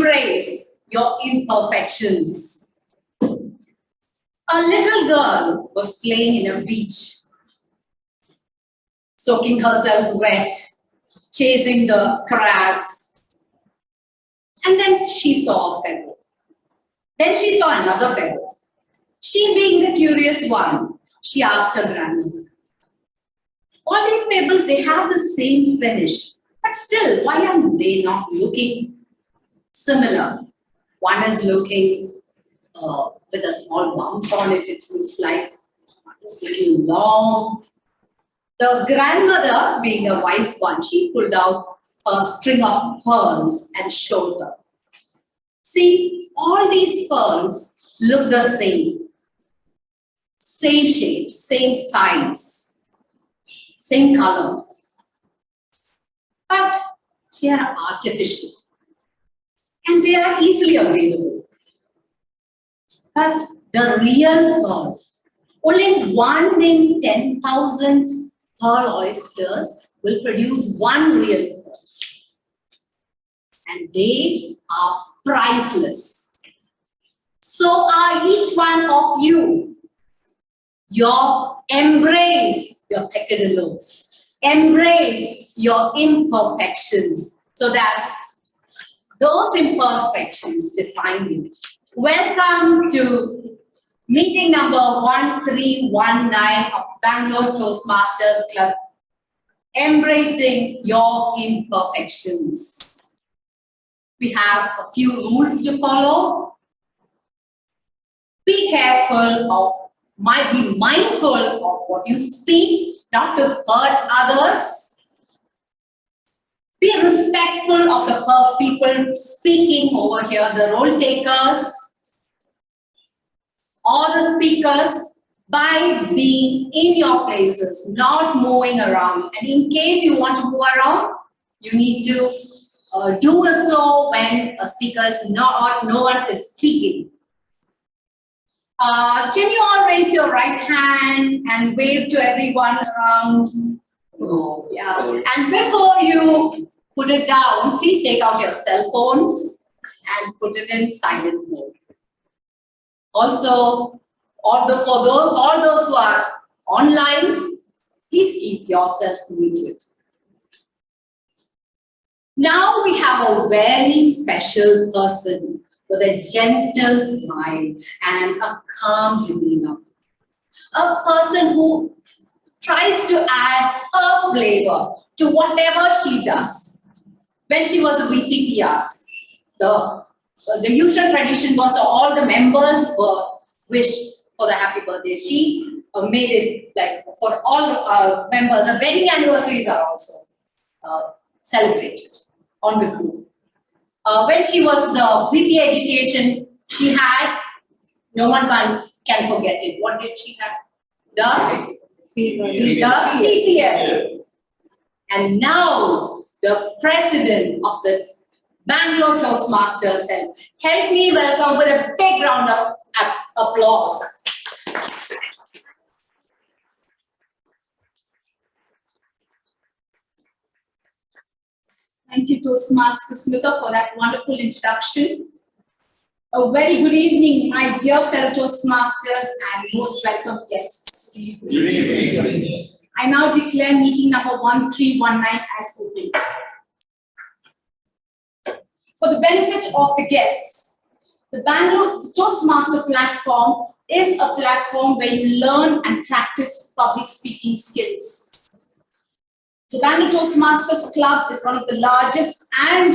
embrace your imperfections. A little girl was playing in a beach, soaking herself wet, chasing the crabs. And then she saw a pebble. Then she saw another pebble. She, being the curious one, she asked her grandmother, all these pebbles, they have the same finish, but still, why are they not looking similar? One is looking with a small bump on it, it looks like. One is little long. The grandmother, being a wise one, she pulled out a string of pearls and showed her. See, all these pearls look the same. Same shape, same size, same color. But they are artificial. And they are easily available. But the real pearl, only 1 in 10,000 pearl oysters will produce one real pearl. And they are priceless. So are each one of you. Embrace your peccadillos. Embrace your imperfections so that those imperfections define you. Welcome to meeting number 1319 of Bangalore Toastmasters Club. Embracing your imperfections. We have a few rules to follow. Be mindful of what you speak, not to hurt others. Be respectful of the people speaking over here, the role takers, or the speakers, by being in your places, not moving around. And in case you want to move around, you need to do so when a speaker is not, no one is speaking. Can you all raise your right hand and wave to everyone around? Oh, yeah. And before you put it down, please take out your cell phones and put it in silent mode. Also, for those who are online, please keep yourself muted. Now we have a very special person with a gentle smile and a calm demeanor. A person who tries to add a flavor to whatever she does. When she was a VPPR, the usual tradition was that all the members were wished for the happy birthday. She made it like for all members. The wedding anniversaries are also celebrated on the group. When she was the VP education, she had, no one can forget it. What did she have? The TPM. And now the president of the Bangalore Toastmasters, help me welcome with a big round of applause. Thank you, Toastmaster Sumitra, for that wonderful introduction. A very good evening, my dear fellow Toastmasters and most welcome guests. I now declare meeting number 1319 as open. For the benefit of the guests, the Bangalore Toastmaster platform is a platform where you learn and practice public speaking skills. The Bangalore Toastmasters Club is one of the largest and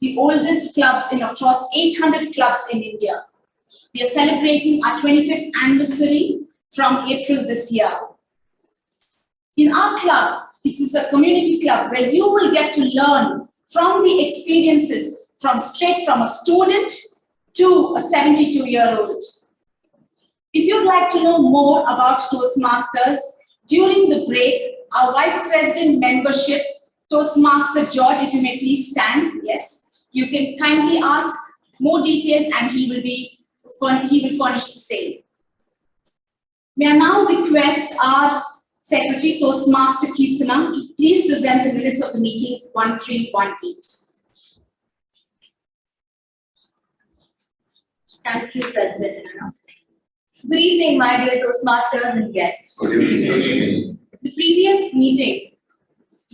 the oldest clubs in across 800 clubs in India. We are celebrating our 25th anniversary from April this year. In our club, it is a community club where you will get to learn from the experiences straight from a student to a 72-year-old. If you'd like to know more about Toastmasters, during the break, our Vice President membership, Toastmaster George, if you may please stand. Yes, you can kindly ask more details and he will furnish the same. May I now request our Secretary, Toastmaster Kirtanam, to please present the minutes of the meeting 1318. Thank you, President Anna. Good evening, my dear Toastmasters and guests. Good evening. The previous meeting,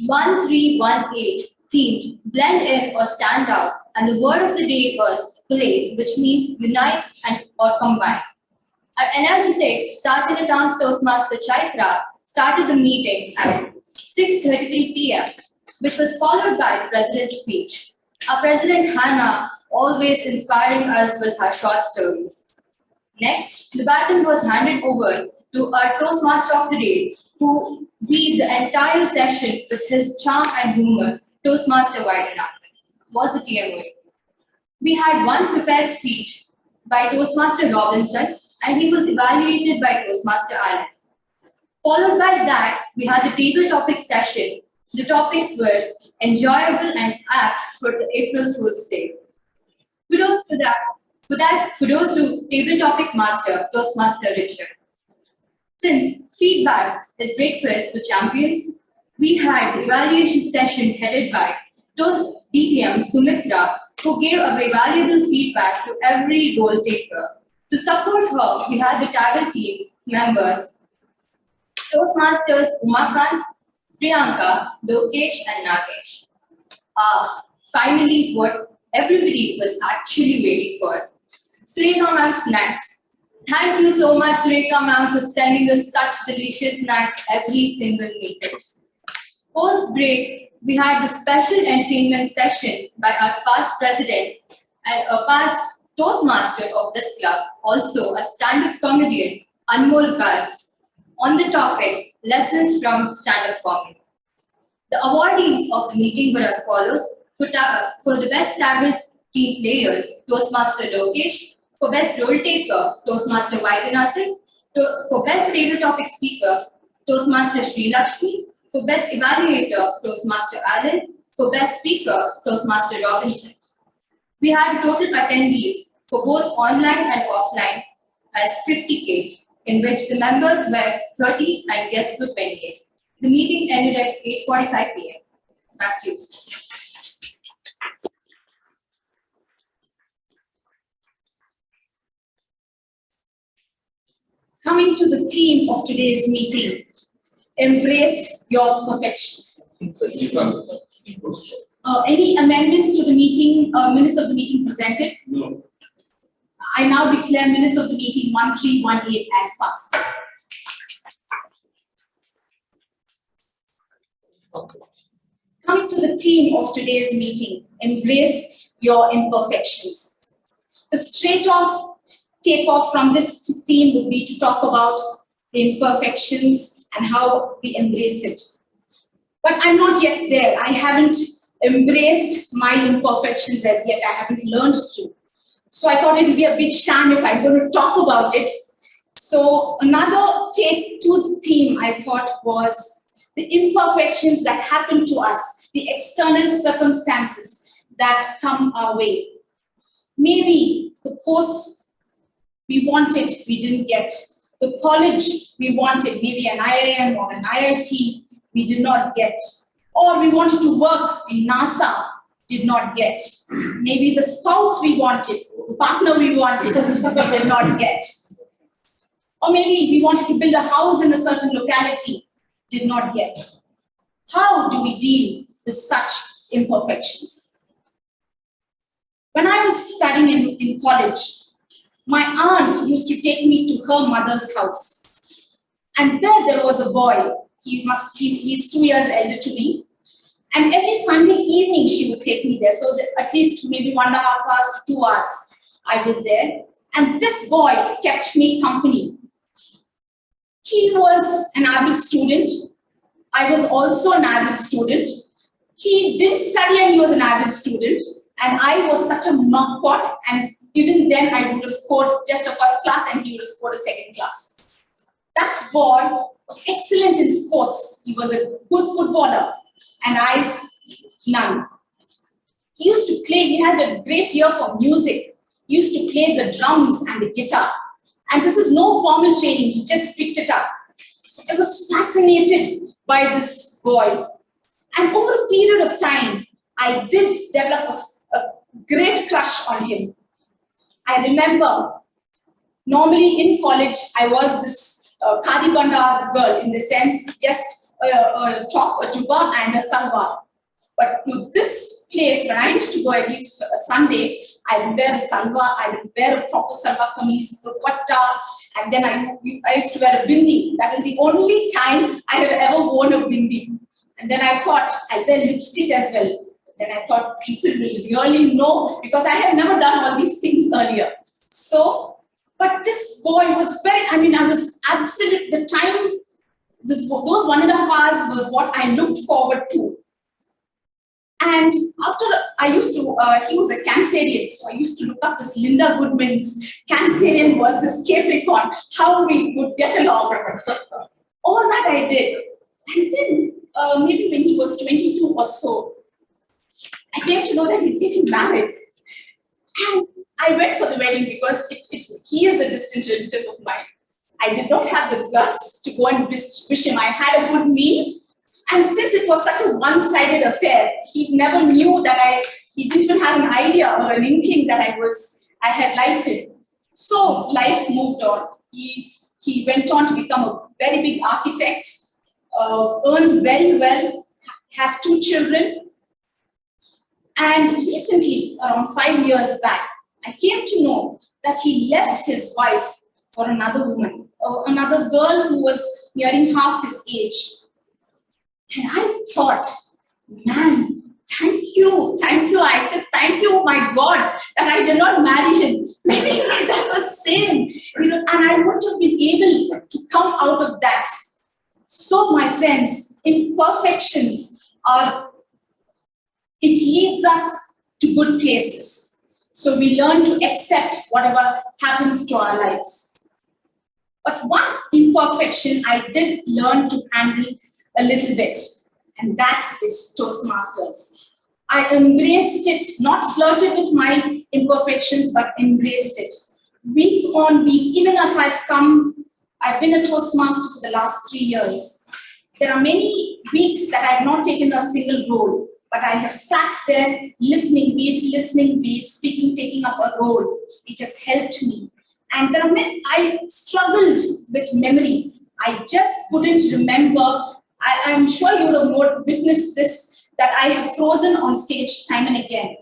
1318, themed Blend In or Stand Out, and the word of the day was place, which means unite and or combine. Our energetic Sergeant at Arms Toastmaster Chaitra started the meeting at 6:33 p.m., which was followed by the President's speech. Our President Hannah always inspiring us with her short stories. Next, the baton was handed over to our Toastmaster of the day, who weaved the entire session with his charm and humor. Toastmaster Vaidyanathan was the TM Alok. We had one prepared speech by Toastmaster Robinson, and he was evaluated by Toastmaster Allen. Followed by that, we had the table topic session. The topics were enjoyable and apt for the April Fool's Day. Kudos to that. For that, kudos to table topic master, Toastmaster Richard. Since feedback is breakfast for champions, we had the evaluation session headed by DTM Sumitra, who gave away valuable feedback to every goal taker. To support her, we had the target team members, Toastmasters Umakant, Priyanka, Lokesh, and Nagesh. Finally, what everybody was actually waiting for. Sureka ma'am snacks. Thank you so much, Sureka ma'am, for sending us such delicious snacks every single meeting. Post break, we had the special entertainment session by our past president and a past Toastmaster of this club, also a stand-up comedian, Anmol Kar, on the topic Lessons from Stand-up Comedy. The awardees of the meeting were as follows. For the best target team player, Toastmaster Lokesh. For best role taker, Toastmaster Vaidyanathan. For best table topic speaker, Toastmaster Sri Lakshmi. For best evaluator, Toastmaster Allen. For best speaker, Toastmaster Robinson. We had total attendees for both online and offline as 58, in which the members were 30 and guests were 28. The meeting ended at 8:45 p.m. Back to you. Coming to the theme of today's meeting, embrace your perfections. Any amendments to the meeting, minutes of the meeting presented? No. I now declare minutes of the meeting 1318 as passed. Coming to the theme of today's meeting, embrace your imperfections. The takeoff from this theme would be to talk about the imperfections and how we embrace it. But I'm not yet there. I haven't embraced my imperfections as yet. I haven't learned to. So I thought it would be a big sham if I'm going to talk about it. So another take to the theme I thought was the imperfections that happen to us, the external circumstances that come our way. Maybe the course we wanted, we didn't get. The college we wanted, maybe an IIM or an IIT, we did not get. Or we wanted to work in NASA, did not get. Maybe the spouse we wanted, the partner we wanted, we did not get. Or maybe we wanted to build a house in a certain locality, did not get. How do we deal with such imperfections? When I was studying in college, my aunt used to take me to her mother's house. And there was a boy. He's 2 years elder to me. And every Sunday evening, she would take me there. So that at least maybe 1.5 hours to 2 hours, I was there. And this boy kept me company. He was an average student. I was also an average student. He didn't study and he was an average student. And I was such a knockpot. And even then, I would have scored just a first class and he would have scored a second class. That boy was excellent in sports. He was a good footballer. And I, none. He used to play, he had a great ear for music. He used to play the drums and the guitar. And this is no formal training, he just picked it up. So I was fascinated by this boy. And over a period of time, I did develop a great crush on him. I remember, normally in college, I was this Khadi Bandar girl, in the sense, just a top, a jubba and a salwar. But to this place, when I used to go every Sunday, I would wear a salwar, I would wear a proper salwar kameez, dupatta, and then I used to wear a bindi. That is the only time I have ever worn a bindi. And then I thought, I'll wear lipstick as well. Then I thought people will really know, because I have never done all these things earlier. So, but this boy was very, I was absolute, the time, those 1.5 hours was what I looked forward to. And after he was a Cancerian, so I used to look up this Linda Goodman's Cancerian versus Capricorn, how we would get along. All that I did. And then maybe when he was 22 or so, I came to know that he's getting married. And I went for the wedding because he is a distant relative of mine. I did not have the guts to go and wish him. I had a good meal. And since it was such a one-sided affair, he never knew that he didn't even have an idea or an inkling that I had liked him. So life moved on. He went on to become a very big architect, earned very well, has 2 children. And recently, around 5 years back, I came to know that he left his wife for another woman, another girl who was nearing half his age. And I thought, man, thank you. I said, thank you, my God, that I did not marry him. Maybe that was sin, and I would have been able to come out of that. So, my friends, imperfections it leads us to good places. So we learn to accept whatever happens to our lives. But one imperfection I did learn to handle a little bit, and that is Toastmasters. I embraced it, not flirted with my imperfections, but embraced it. Week on week, even if I've been a Toastmaster for the last 3 years. There are many weeks that I have not taken a single role, but I have sat there listening, be it speaking, taking up a role. It has helped me. And there are many, I struggled with memory. I just couldn't remember. I'm sure you would have witnessed this, that I have frozen on stage time and again.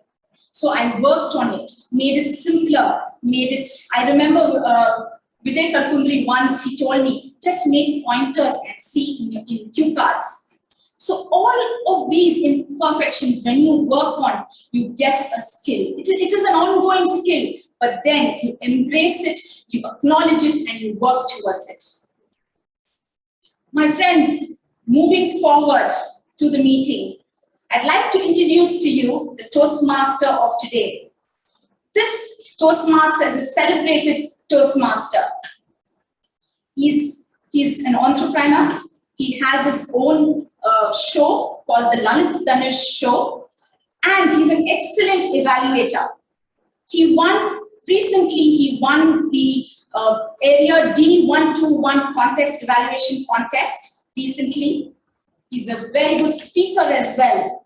So I worked on it, made it simpler, I remember Vijay Kalkundri once, he told me, just make pointers and see in cue cards. So all of these imperfections, when you work on, you get a skill. It is an ongoing skill, but then you embrace it, you acknowledge it, and you work towards it. My friends, moving forward to the meeting, I'd like to introduce to you the Toastmaster of today. This Toastmaster is a celebrated Toastmaster. He's an entrepreneur. He has his own show called the Lalit Dhanush Show, and he's an excellent evaluator. Recently he won the area D121 contest, evaluation contest recently. He's a very good speaker as well.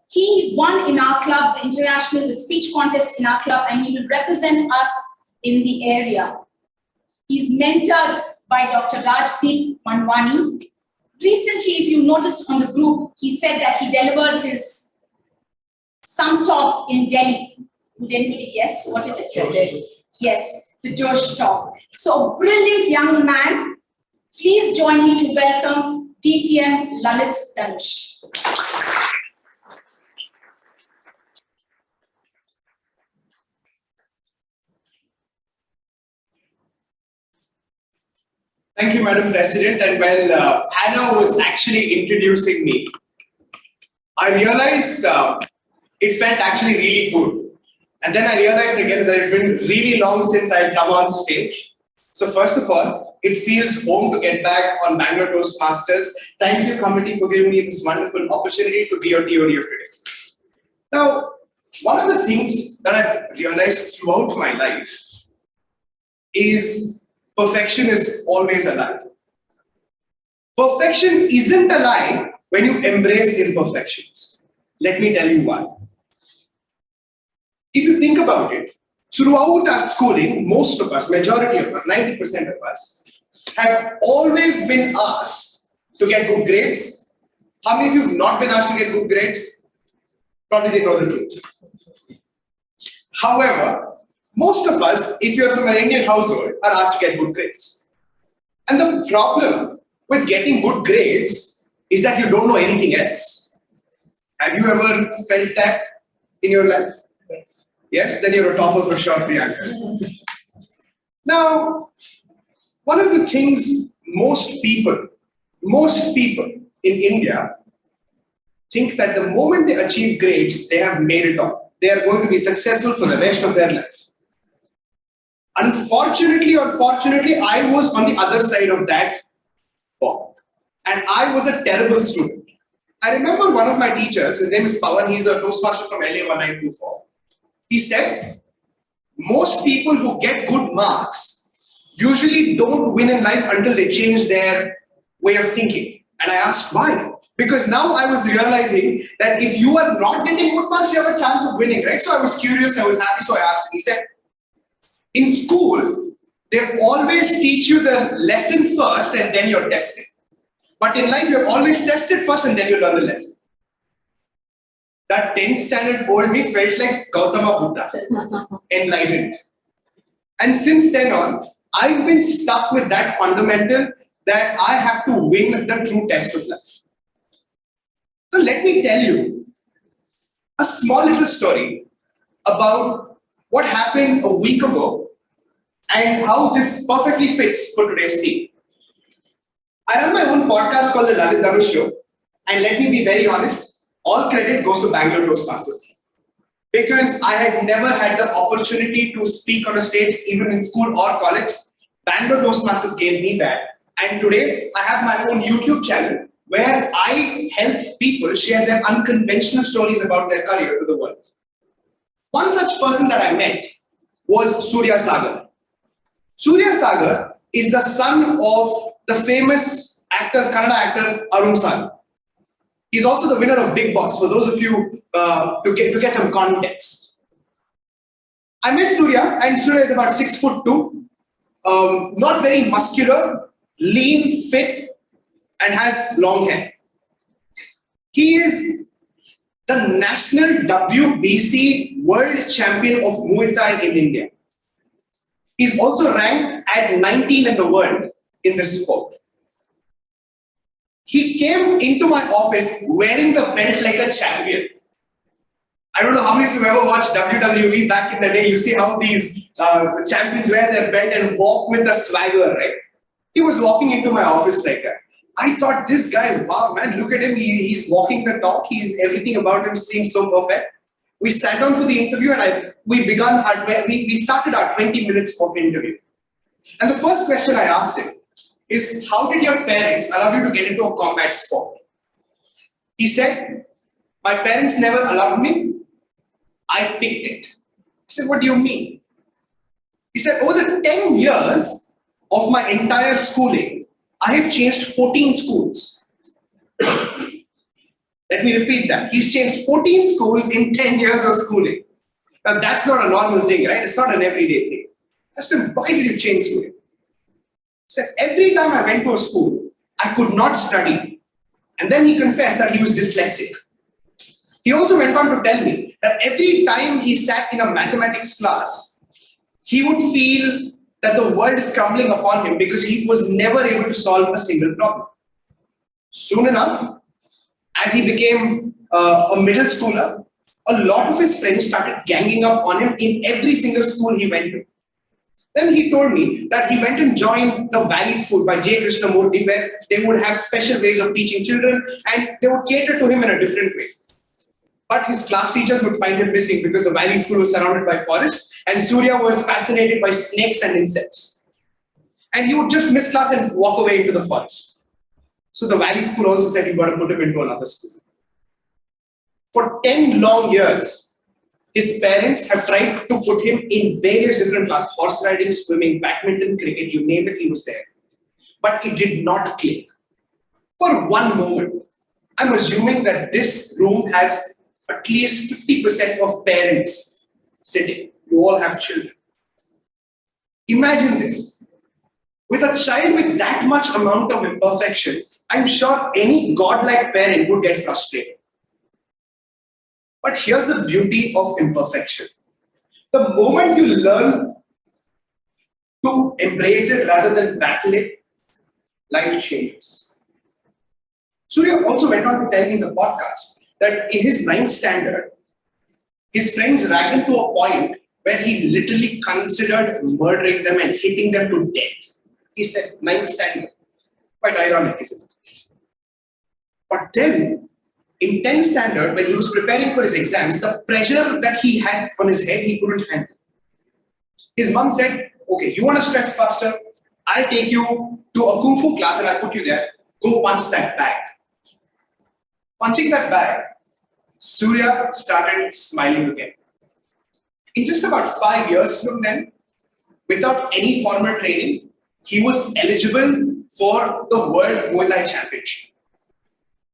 He won in our club, the speech contest in our club, and he will represent us in the area. He's mentored by Dr. Rajdeep Manwani. Recently, if you noticed on the group, he said that he delivered his some talk in Delhi. Would anybody guess what it is? Yes, the Josh talk. So, brilliant young man. Please join me to welcome DTM Lalit Dhanush. Thank you, Madam President. And while Hannah was actually introducing me, I realized it felt actually really good. And then I realized again that it's been really long since I've come on stage. So first of all, it feels home to get back on Bangalore Toastmasters. Thank you, committee, for giving me this wonderful opportunity to be on TODF today. Now, one of the things that I've realized throughout my life is perfection is always a lie. Perfection isn't a lie when you embrace imperfections. Let me tell you why. If you think about it, Throughout our schooling, most of us, majority of us, 90% of us, have always been asked to get good grades. How many of you have not been asked to get good grades? Probably they know the truth. However, most of us, if you're from an Indian household, are asked to get good grades. And the problem with getting good grades is that you don't know anything else. Have you ever felt that in your life? Yes. Yes? Then you're a topper for sure, Priyanka. Now, one of the things most people in India think that the moment they achieve grades, they have made it all. They are going to be successful for the rest of their life. Unfortunately or fortunately, I was on the other side of that ball. And I was a terrible student. I remember one of my teachers, his name is Pawan, he's a Toastmaster from LA 1924. He said, most people who get good marks usually don't win in life until they change their way of thinking. And I asked why? Because now I was realizing that if you are not getting good marks, you have a chance of winning, right? So I was curious, I was happy, so I asked him. He said, in school, they always teach you the lesson first and then you're tested. But in life, you're always tested first and then you learn the lesson. That 10th standard old me felt like Gautama Buddha, enlightened. And since then on, I've been stuck with that fundamental that I have to win the true test of life. So let me tell you a small little story about what happened a week ago and how this perfectly fits for today's theme. I run my own podcast called The Lalit Dhanush Show, and let me be very honest, all credit goes to Bangalore Toastmasters. Because I had never had the opportunity to speak on a stage, even in school or college. Bangalore Toastmasters gave me that. And today, I have my own YouTube channel where I help people share their unconventional stories about their career to the world. One such person that I met was Surya Sagar. Surya Sagar is the son of the famous actor, Kannada actor Arun Sagar. He's also the winner of Big Boss, for those of you to get some context. I met Surya, and Surya is about 6'2", not very muscular, lean, fit, and has long hair. He is the national WBC world champion of Muay Thai in India. He's also ranked at 19 in the world in this sport. He came into my office wearing the belt like a champion. I don't know how many of you have ever watched WWE back in the day. You see how these champions wear their belt and walk with a swagger, right? He was walking into my office like that. I thought, this guy, wow, man, look at him. He's walking the talk. Everything about him seems so perfect. We sat down for the interview and we started our 20 minutes of interview. And the first question I asked him is, how did your parents allow you to get into a combat sport? He said, my parents never allowed me. I picked it. I said, what do you mean? He said, over the 10 years of my entire schooling, I have changed 14 schools. Let me repeat that. He's changed 14 schools in 10 years of schooling. Now, that's not a normal thing, right? It's not an everyday thing. I asked him, why did you change schooling? He said, every time I went to a school, I could not study. And then he confessed that he was dyslexic. He also went on to tell me that every time he sat in a mathematics class, he would feel that the world is crumbling upon him because he was never able to solve a single problem. Soon enough, as he became a middle schooler, a lot of his friends started ganging up on him in every single school he went to. Then he told me that he went and joined the Valley School by J. Krishnamurthy, where they would have special ways of teaching children and they would cater to him in a different way. But his class teachers would find him missing because the Valley School was surrounded by forest and Surya was fascinated by snakes and insects. And he would just miss class and walk away into the forest. So the Valley School also said, you've got to put him into another school. For 10 long years, his parents have tried to put him in various different classes, horse riding, swimming, badminton, cricket, you name it, he was there. But it did not click. For one moment, I'm assuming that this room has at least 50% of parents sitting. you all have children. Imagine this. With a child with that much amount of imperfection, I'm sure any godlike parent would get frustrated. But here's the beauty of imperfection. The moment you learn to embrace it rather than battle it, life changes. Surya also went on to tell me in the podcast that in his 9th standard, his friends ragged him to a point where he literally considered murdering them and hitting them to death. He said, 9th standard. Quite ironic, isn't it? But then, in 10th standard, when he was preparing for his exams, the pressure that he had on his head, he couldn't handle. His mom said, okay, you want to stress faster? I'll take you to a Kung Fu class and I'll put you there. Go punch that bag. Punching that bag, Surya started smiling again. In just about 5 years from then, without any formal training, he was eligible for the World Muay Thai Championship.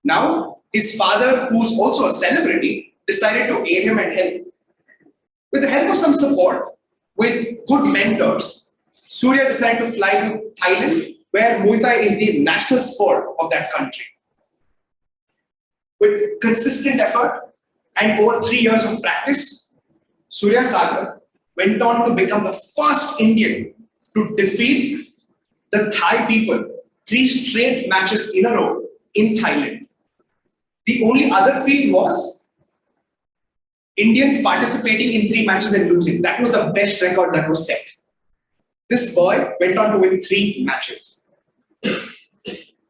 Now, his father, who's also a celebrity, decided to aid him and help him. With the help of some support, with good mentors, Surya decided to fly to Thailand, where Muay Thai is the national sport of that country. With consistent effort and over 3 years of practice, Surya Sagar went on to become the first Indian to defeat the Thai people 3 straight matches in a row in Thailand. The only other feat was Indians participating in 3 matches and losing. That was the best record that was set. This boy went on to win 3 matches.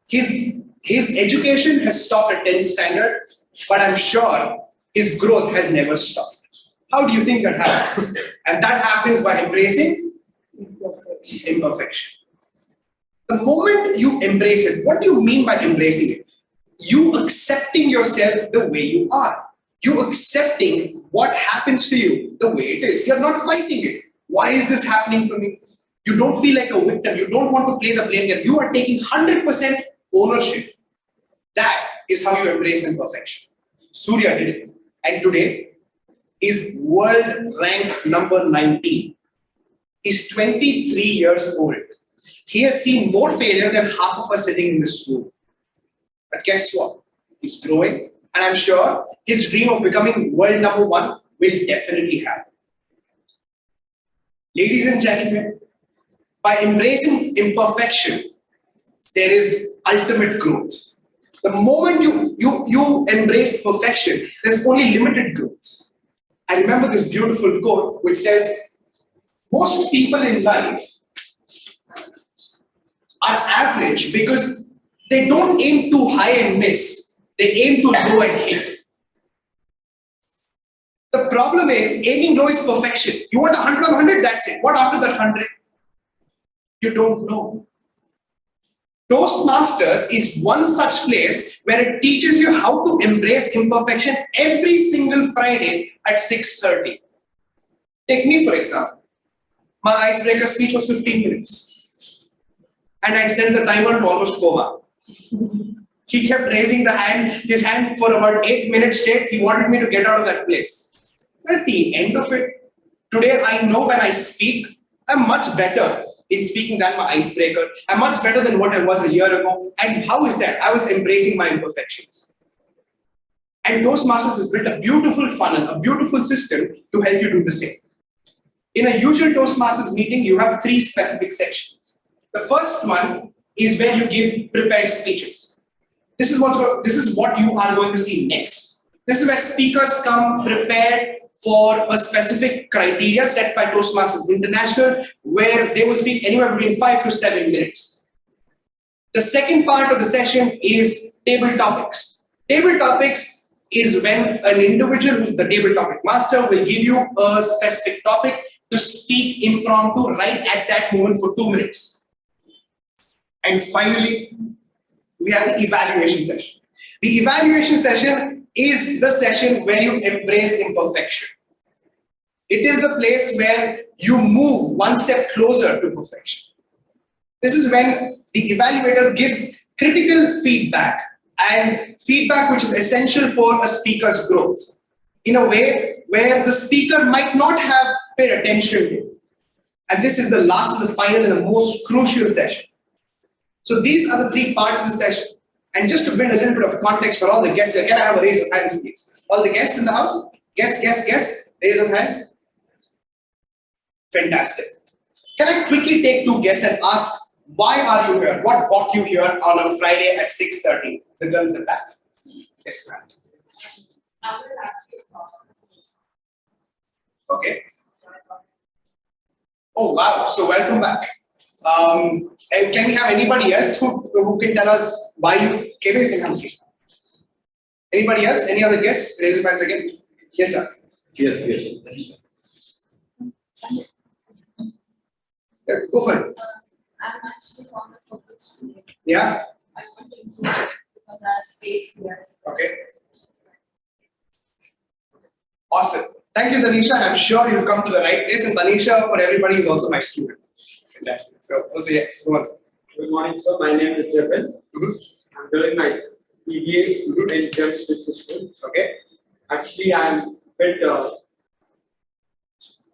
His education has stopped at 10th standard, but I'm sure his growth has never stopped. How do you think that happens? And that happens by embracing imperfection. The moment you embrace it, what do you mean by embracing it? You accepting yourself the way you are. You accepting what happens to you the way it is. You're not fighting it. Why is this happening to me? You don't feel like a victim. You don't want to play the blame game. You are taking 100% ownership. That is how you embrace imperfection. Surya did it. And today, is world rank number 19. He's 23 years old. He has seen more failure than half of us sitting in this room. But guess what? He's growing, and I'm sure his dream of becoming world number 1 will definitely happen. Ladies and gentlemen, by embracing imperfection, there is ultimate growth. The moment you embrace perfection, there's only limited growth. I remember this beautiful quote which says, most people in life are average because they don't aim too high and miss. They aim too low and hit. The problem is, aiming low is perfection. You want 100 on 100, that's it. What after that 100? You don't know. Toastmasters is one such place where it teaches you how to embrace imperfection every single Friday at 6:30. Take me for example. My icebreaker speech was 15 minutes. And I'd set the timer to almost coma. He kept raising his hand for about 8 minutes straight. He wanted me to get out of that place. But at the end of it, today I know when I speak, I'm much better in speaking than my icebreaker. I'm much better than what I was a year ago. And how is that? I was embracing my imperfections. And Toastmasters has built a beautiful funnel, a beautiful system to help you do the same. In a usual Toastmasters meeting, you have 3 specific sections. The first one is where you give prepared speeches. This is what you are going to see next. This is where speakers come prepared for a specific criteria set by Toastmasters International, where they will speak anywhere between 5 to 7 minutes. The second part of the session is table topics. Table topics is when an individual who's the table topic master will give you a specific topic to speak impromptu right at that moment for 2 minutes. And finally, we have the evaluation session. The evaluation session is the session where you embrace imperfection. It is the place where you move one step closer to perfection. This is when the evaluator gives critical feedback and feedback which is essential for a speaker's growth in a way where the speaker might not have paid attention to. And this is the last and the final and the most crucial session. So these are the three parts of the session. And just to build a little bit of context for all the guests here, can I have a raise of hands, please? All the guests in the house? Guests, raise of hands. Fantastic. Can I quickly take two guests and ask, why are you here? What brought you here on a Friday at 6:30? The girl in the back. Yes, ma'am. Okay. Oh, wow. So welcome back. And can we have anybody else who can tell us why you came here? You can come see. Anybody else? Any other guests? Raise your hands again. Yes, sir. Yes. Yeah, go for it. I'm actually fond of public speaking. Yeah? I want to improve it because I have stage fears. Okay. Awesome. Thank you, Tanisha. And I'm sure you've come to the right place. And Tanisha, for everybody, is also my student. Fantastic. So, also, yeah, go on. Good morning, sir. My name is Jeffin. I'm doing my PBA in German Business School. Okay. Actually, I'm bit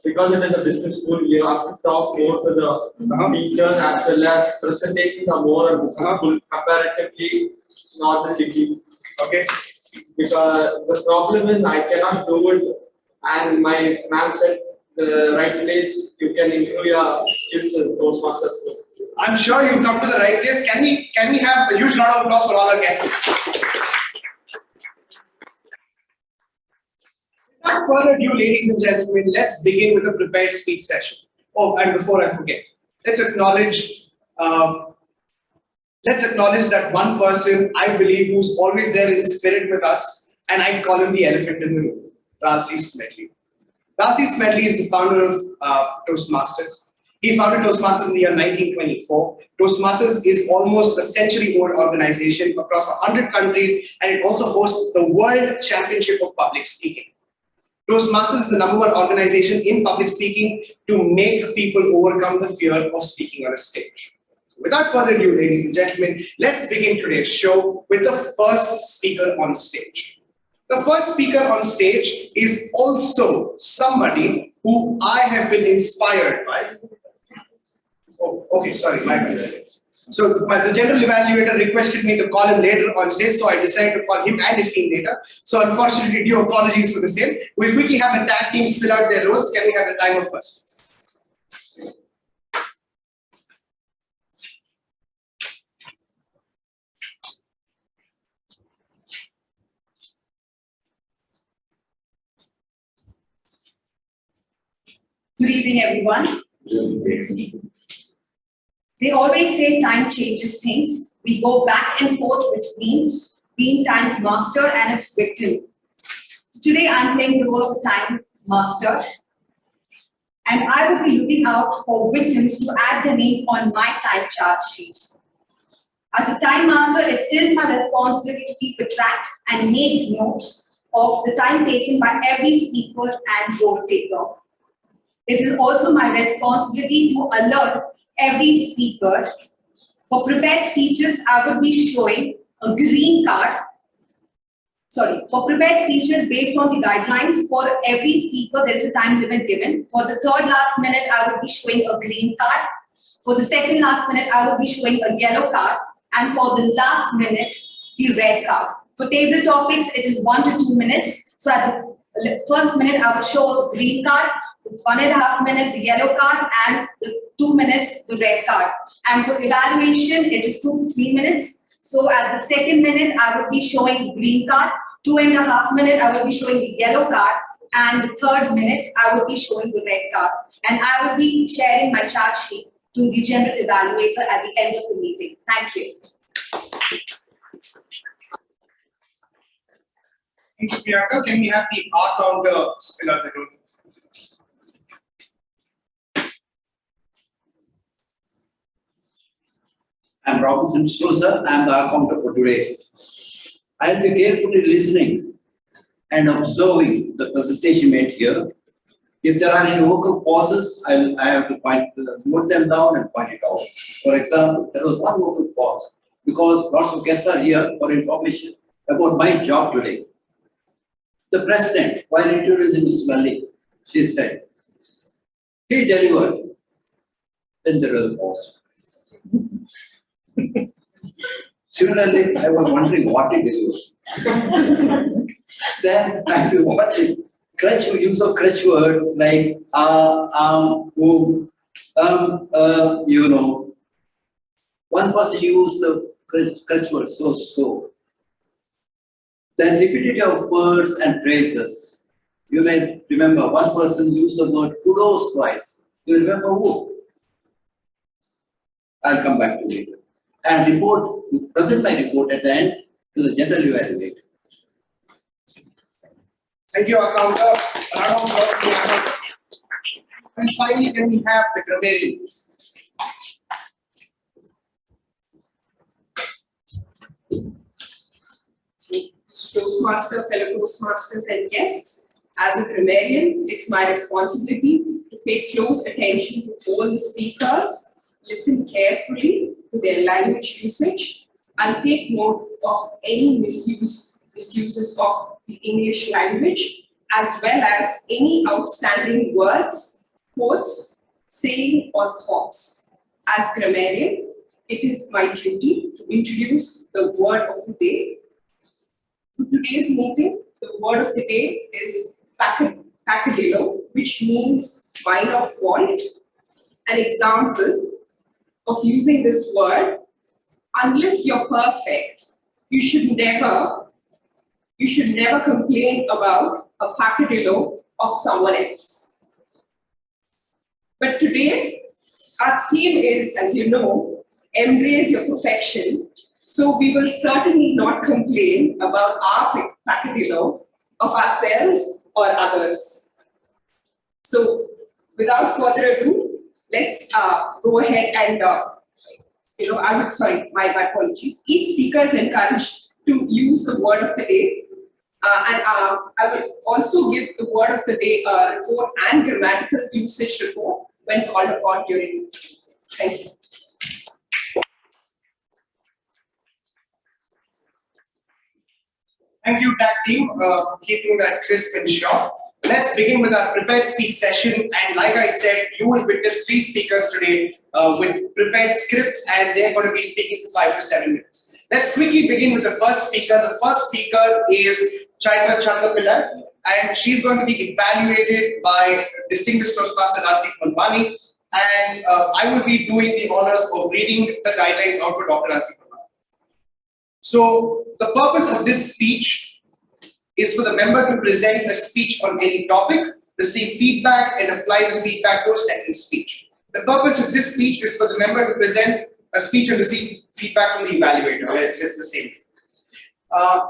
because it is a business school. You have to talk more to the teachers as well as presentations are more on business school comparatively normal degree. Okay. Because the problem is I cannot do it, and my ma'am said the right place you can improve your skills in Toastmasters Club. I'm sure you've come to the right place. Can we have a huge round of applause for all our guests? Without further ado, ladies and gentlemen, let's begin with a prepared speech session. Oh, and before I forget, let's acknowledge that one person I believe who's always there in spirit with us, and I call him the elephant in the room, Ralsei Smedley. Ralsei Smedley is the founder of Toastmasters. He founded Toastmasters in the year 1924. Toastmasters is almost a century-old organization across 100 countries, and it also hosts the World Championship of Public Speaking. Toastmasters is the #1 organization in public speaking to make people overcome the fear of speaking on a stage. Without further ado, ladies and gentlemen, let's begin today's show with the first speaker on stage. The first speaker on stage is also somebody who I have been inspired by. Oh, okay, sorry, my bad. So the general evaluator requested me to call him later on stage, so I decided to call him and his team later. So unfortunately, due apologies for the same. We'll quickly have the tag team spill out their roles. Can we have the timer first? Good evening, everyone. They always say time changes things. We go back and forth between being time's master and its victim. Today, I'm playing the role of a time master, and I will be looking out for victims to add their names on my time chart sheet. As a time master, it is my responsibility to keep a track and make note of the time taken by every speaker and role taker. It is also my responsibility to alert every speaker. For prepared speeches, I would be showing a green card. For prepared speeches based on the guidelines, for every speaker, there is a time limit given. For the third last minute, I would be showing a green card. For the second last minute, I would be showing a yellow card. And for the last minute, the red card. For table topics, it is 1 to 2 minutes. So at the first minute, I would show a green card. With 1.5 minutes, the yellow card, and the 2 minutes, the red card. And for evaluation, it is 2 to 3 minutes. So at the second minute, I would be showing the green card. 2.5 minutes, I will be showing the yellow card. And the third minute, I will be showing the red card. And I will be sharing my chart sheet to the general evaluator at the end of the meeting. Thank you. Thank you, Priyanka. Can we have the R counter spill out the room? I'm Robinson Souza. I'm the accountant for today. I'll be carefully listening and observing the presentation made here. If there are any vocal pauses, I have to note them down and point it out. For example, there was one vocal pause because lots of guests are here for information about my job today. The president, while introducing Mr. Lalik, she said, He delivered. Then there was a pause. Similarly, I was wondering what he delivered. Then I will watch it. Use of crutch words like you know. One person used the crutch word so. Then repetitive words and phrases. You may remember one person used the word kudos twice. You remember who? I'll come back to it. And present my report at the end to the general evaluator. Thank you, Akanta. A round of applause for Akanta. And finally, can we have the grammarians? Toastmaster, fellow Toastmasters and guests, as a grammarian, it's my responsibility to pay close attention to all the speakers, listen carefully to their language usage, and take note of any misuses of the English language, as well as any outstanding words, quotes, saying, or thoughts. As grammarian, it is my duty to introduce the word of the day. For today's meeting, the word of the day is peccadillo, which means minor fault. An example of using this word: unless you're perfect, you should never complain about a peccadillo of someone else. But today, our theme is, as you know, embrace your perfection. So we will certainly not complain about our peccadillo of ourselves or others. So without further ado, let's go ahead and, my apologies. Each speaker is encouraged to use the word of the day. I will also give the word of the day report and grammatical usage report when called upon during. Thank you. Thank you, tag team, for keeping that crisp and short. Let's begin with our prepared speech session. And like I said, you will witness 3 speakers today with prepared scripts, and they're going to be speaking for 5 to 7 minutes. Let's quickly begin with the first speaker. The first speaker is Chaitra Chandapillai, and she's going to be evaluated by distinguished Toastmaster Rajdeep Manwani. And I will be doing the honors of reading the guidelines out for Dr. Rajdeep. So the purpose of this speech is for the member to present a speech on any topic, receive feedback, and apply the feedback to a second speech. The purpose of this speech is for the member to present a speech and receive feedback from the evaluator. It's the same.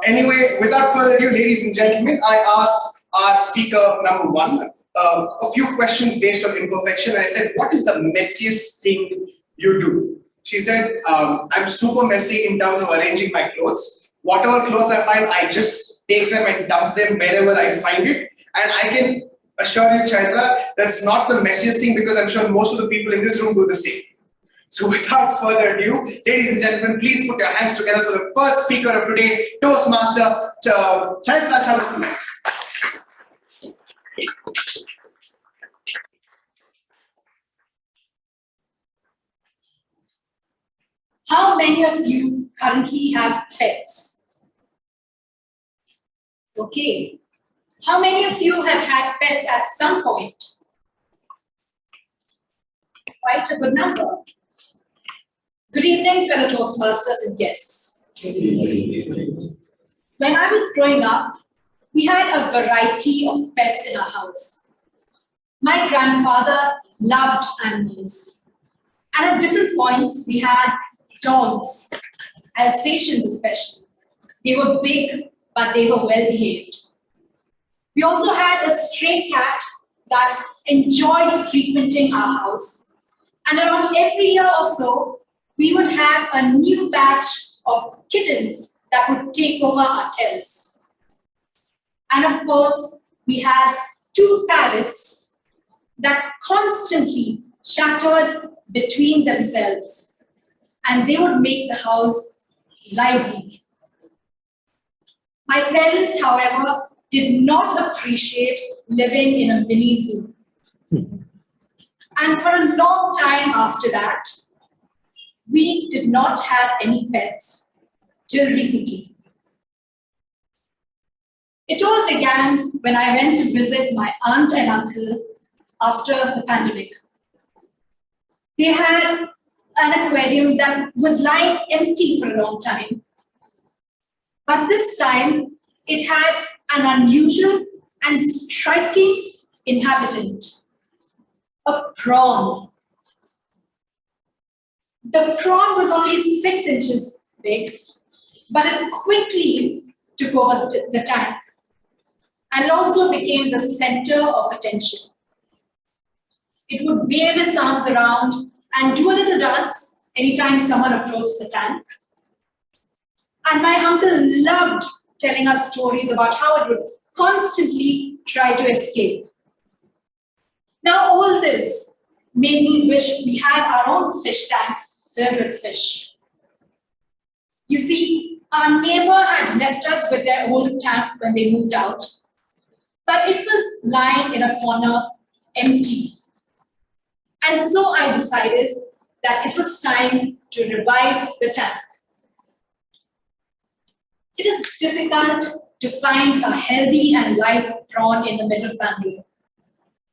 Anyway, without further ado, ladies and gentlemen, I asked our speaker number 1 a few questions based on imperfection. I said, what is the messiest thing you do? She said, I'm super messy in terms of arranging my clothes. Whatever clothes I find, I just take them and dump them wherever I find it. And I can assure you, Chaitra, that's not the messiest thing, because I'm sure most of the people in this room do the same. So without further ado, ladies and gentlemen, please put your hands together for the first speaker of today, Toastmaster Chaitra Chandapillai. How many of you currently have pets? Okay. How many of you have had pets at some point? Quite a good number. Good evening, fellow Toastmasters and guests. When I was growing up, we had a variety of pets in our house. My grandfather loved animals. And at different points, we had dogs, Alsatians especially. They were big, but they were well behaved. We also had a stray cat that enjoyed frequenting our house. And around every year or so, we would have a new batch of kittens that would take over our terrace. And of course, we had 2 parrots that constantly chattered between themselves, and they would make the house lively. My parents, however, did not appreciate living in a mini zoo. And for a long time after that, we did not have any pets till recently. It all began when I went to visit my aunt and uncle after the pandemic. They had an aquarium that was lying empty for a long time. But this time, it had an unusual and striking inhabitant, a prawn. The prawn was only 6 inches big, but it quickly took over the tank and also became the center of attention. It would wave its arms around and do a little dance anytime someone approached the tank. And my uncle loved telling us stories about how it would constantly try to escape. Now all this made me wish we had our own fish tank filled with fish. You see, our neighbor had left us with their old tank when they moved out, but it was lying in a corner empty. And so I decided that it was time to revive the tank. It is difficult to find a healthy and live prawn in the middle of Bangalore.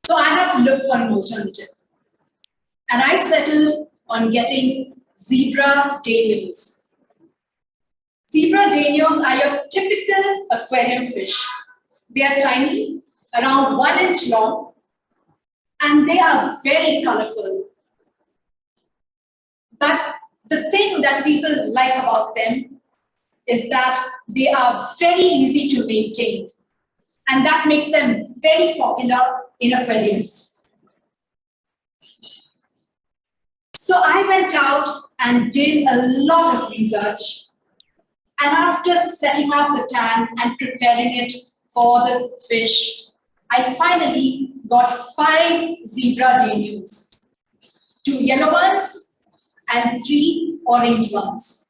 So I had to look for an alternative. And I settled on getting zebra danios. Zebra danios are your typical aquarium fish. They are tiny, around 1 inch long, and they are very colorful. But the thing that people like about them is that they are very easy to maintain, and that makes them very popular in aquariums. So I went out and did a lot of research, and after setting up the tank and preparing it for the fish, I finally got 5 zebra danios, 2 yellow ones and 3 orange ones.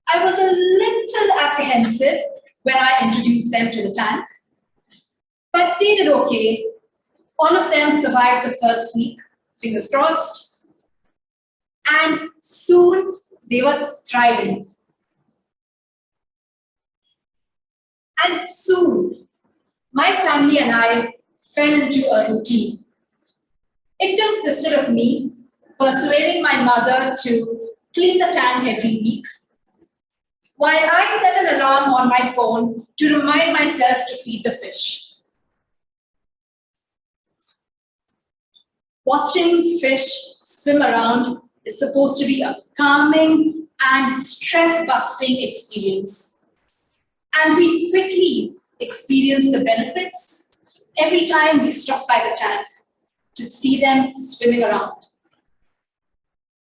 I was a little apprehensive when I introduced them to the tank, but they did okay. All of them survived the first week, fingers crossed, and soon they were thriving. And soon, my family and I fell into a routine. It consisted of me persuading my mother to clean the tank every week, while I set an alarm on my phone to remind myself to feed the fish. Watching fish swim around is supposed to be a calming and stress-busting experience. And we quickly experience the benefits every time we stop by the tank to see them swimming around.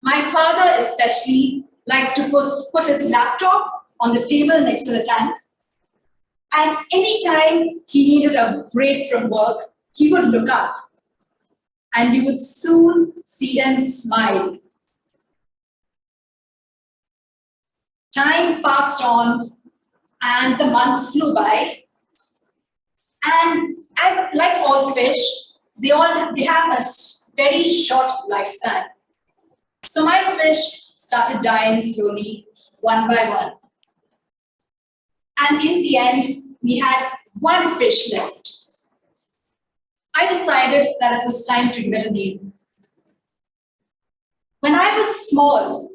My father especially liked to put his laptop on the table next to the tank, and anytime he needed a break from work, he would look up, and you would soon see them smile. Time passed on, and the months flew by, and as like all fish, they have a very short lifespan. So my fish started dying slowly, one by one. And in the end, we had 1 fish left. I decided that it was time to give it a name. When I was small,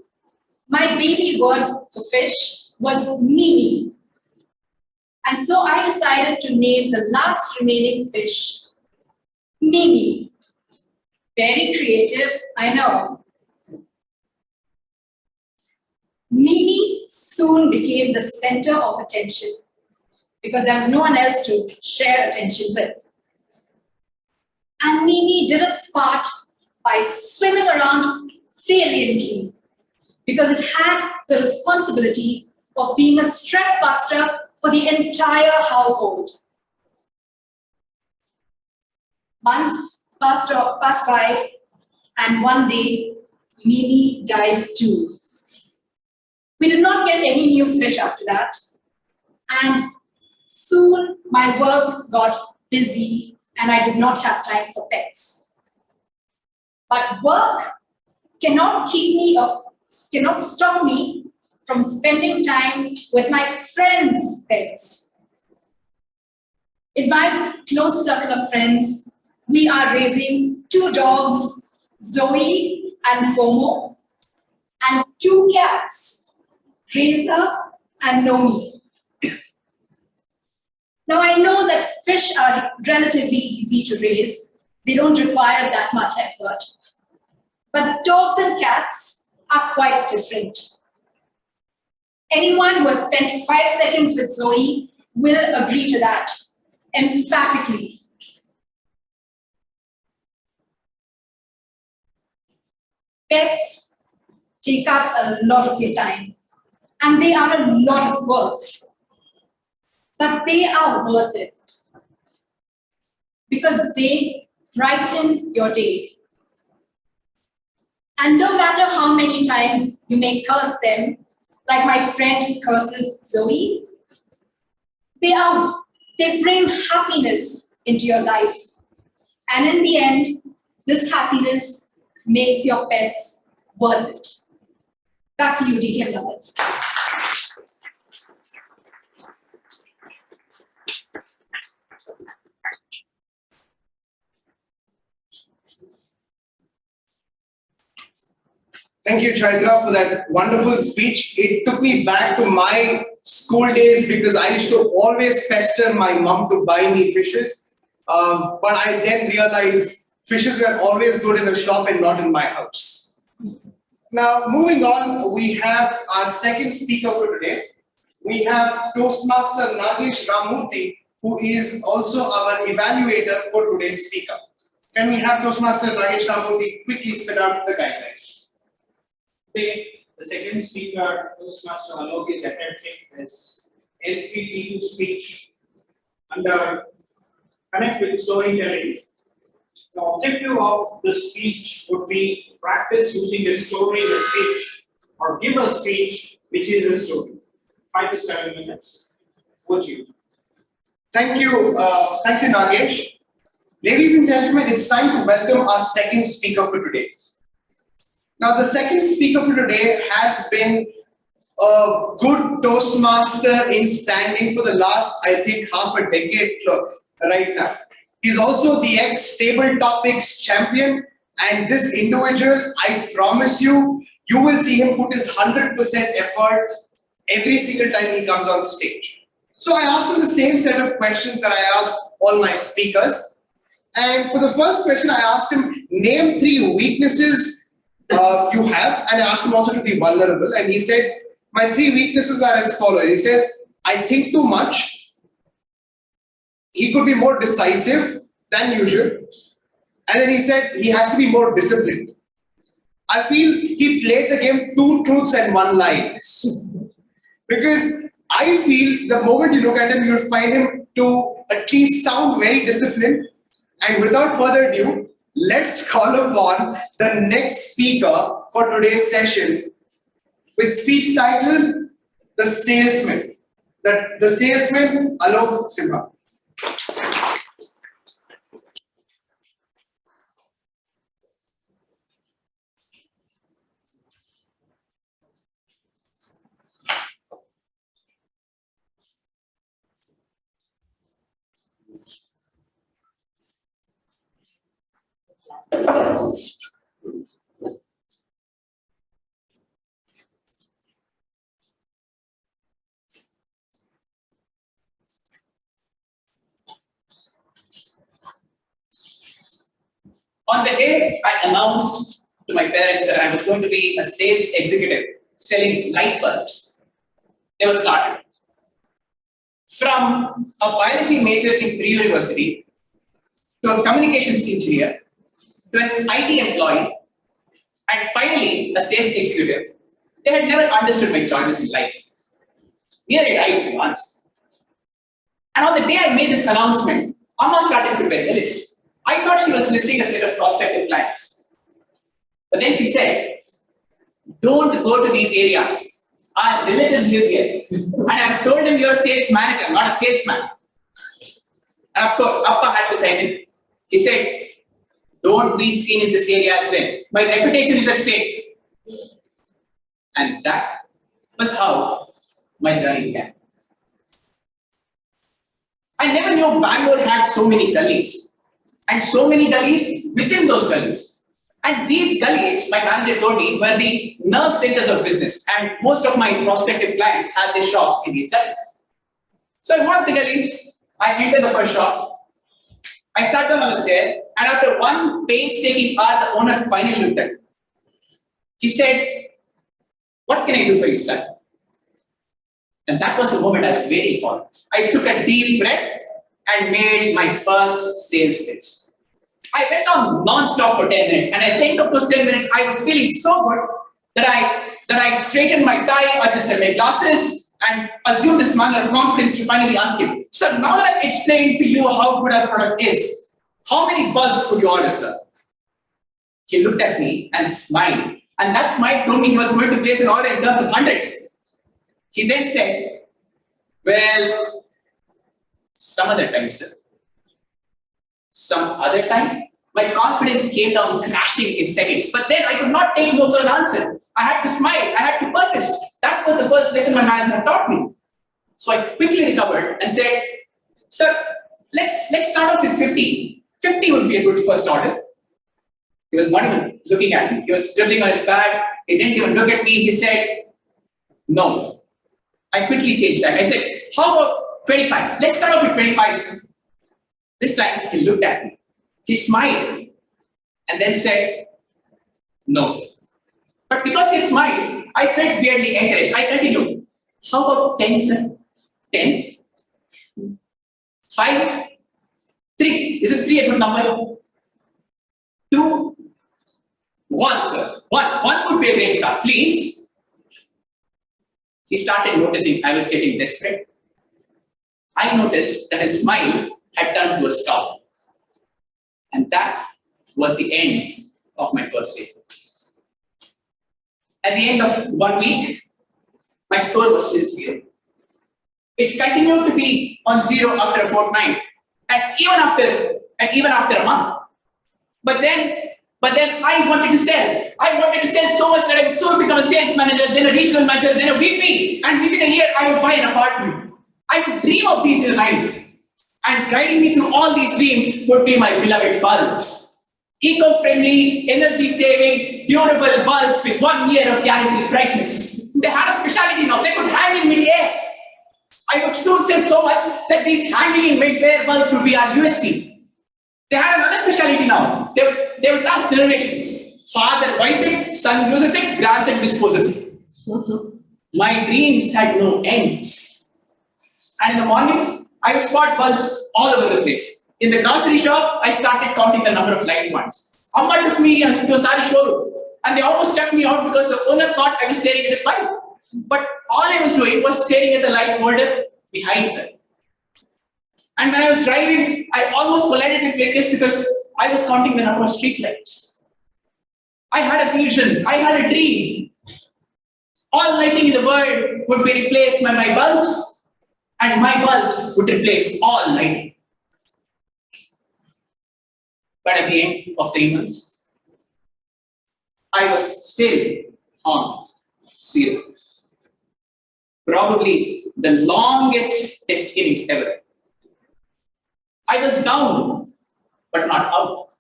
my baby word for fish was Mimi. And so I decided to name the last remaining fish Mimi. Very creative, I know. Mimi soon became the center of attention because there was no one else to share attention with. And Mimi did its part by swimming around valiantly because it had the responsibility of being a stress buster for the entire household. Months passed by, and one day, Mimi died too. We did not get any new fish after that, and soon my work got busy and I did not have time for pets. But work cannot keep me up, cannot stop me from spending time with my friends' pets. In my close circle of friends, we are raising 2 dogs, Zoe and Fomo, and 2 cats, Razor and Nomi. Now I know that fish are relatively easy to raise. They don't require that much effort. But dogs and cats are quite different. Anyone who has spent 5 seconds with Zoe will agree to that, emphatically. Pets take up a lot of your time, and they are a lot of work. But they are worth it because they brighten your day. And no matter how many times you may curse them, like my friend curses Zoe, they bring happiness into your life. And in the end, this happiness makes your pets worth it. Back to you, DTM Alok. Thank you, Chaitra, for that wonderful speech. It took me back to my school days because I used to always pester my mom to buy me fishes. But I then realized fishes were always good in the shop and not in my house. Now, moving on, we have our second speaker for today. We have Toastmaster Nagesh Ramurthy, who is also our evaluator for today's speaker. Can we have Toastmaster Nagesh Ramurthy quickly spit out the guidelines? Today, the second speaker, Toastmaster Alok, is attempting his LPT2 speech under Connect with Storytelling. The objective of the speech would be practice using a story in a speech or give a speech which is a story. 5 to 7 minutes. Would you? Thank you, Nagesh. Ladies and gentlemen, it's time to welcome our second speaker for today. Now, the second speaker for today has been a good Toastmaster in standing for the last, I think, half a decade right now. He's also the ex-Table Topics champion, and this individual, I promise you, you will see him put his 100% effort every single time he comes on stage. So I asked him the same set of questions that I asked all my speakers. And for the first question, I asked him, name 3 weaknesses you have, and I asked him also to be vulnerable, and he said, my 3 weaknesses are as follows. He says, I think too much. He could be more decisive than usual. And then he said, he has to be more disciplined. I feel he played the game 2 truths and 1 lie. Because I feel the moment you look at him, you'll find him to at least sound very disciplined. And without further ado, let's call upon the next speaker for today's session with speech titled The Salesman. The Salesman, Alok Simha. On the day I announced to my parents that I was going to be a sales executive selling light bulbs, they were startled. From a biology major in pre-university to a communications engineer to an IT employee and finally a sales executive, they had never understood my choices in life. Nearly died, to be honest. And on the day I made this announcement, Amma started preparing a list. I thought she was listing a set of prospective clients. But then she said, don't go to these areas. Our relatives live here. And I've told them you're a sales manager, not a salesman. And of course, Appa had to chime in. He said, Don't be seen in this area as well. My reputation is at stake. And that was how my journey began. I never knew Bangalore had so many gullies, and so many gullies within those gullies. And these gullies, my manager told me, were the nerve centers of business, and most of my prospective clients had their shops in these gullies. So I walked the gullies, I entered the first shop, I sat down on the chair, and after one painstaking hour, the owner finally looked at me. He said, "What can I do for you, sir?" And that was the moment I was waiting for. I took a deep breath and made my first sales pitch. I went on non-stop for 10 minutes, and at the end of those 10 minutes, I was feeling so good that I straightened my tie, adjusted my glasses, and assumed this manner of confidence to finally ask him, "Sir, now that I've explained to you how good our product is, how many bulbs would you order, sir?" He looked at me and smiled, and that smile told me he was going to place an order in terms of hundreds. He then said, "Well, some other time, sir." Some other time? My confidence came down crashing in seconds, but then I could not take no for an answer. I had to smile, I had to persist. That was the first lesson my manager had taught me. So I quickly recovered and said, "Sir, let's start off with 50. 50 would be a good first order." He was not even looking at me. He was scribbling on his pad. He didn't even look at me. He said, "No, sir." I quickly changed that. I said, "How about 25? Let's start off with 25, sir." This time he looked at me. He smiled and then said, "No, sir." But because he smiled, I felt weirdly encouraged. I continued, "How about 10, sir? 10? 5? 3? Isn't 3 a good number? 2? 1, sir. 1 would be a great start, please." He started noticing I was getting desperate. I noticed that his smile had turned to a stop. And that was the end of my first sale. At the end of 1 week, my score was still 0. It continued to be on 0 after a fortnight, and even after a month. But then I wanted to sell. I wanted to sell so much that I would soon become a sales manager, then a regional manager, then a VP, and within a year I would buy an apartment. I would dream of these in life. And guiding me through all these dreams would be my beloved bulbs. Eco-friendly, energy-saving, durable bulbs with 1 year of guaranteed brightness. They had a specialty now. They could hang in mid-air. I would soon sell so much that these hanging in mid-air bulbs would be our USP. They had another specialty now. They would last generations. Father buys it, son uses it, grandson disposes it. My dreams had no end. And in the mornings, I would spot bulbs all over the place. In the grocery shop, I started counting the number of light ones. Amma took me to a sari showroom, and they almost chucked me out because the owner thought I was staring at his wife. But all I was doing was staring at the light holder behind her. And when I was driving, I almost collided with vehicles because I was counting the number of street lights. I had a vision, I had a dream. All lighting in the world would be replaced by my bulbs, and my bulbs would replace all lighting. But at the end of 3 months, I was still on 0. Probably the longest test innings ever. I was down, but not out.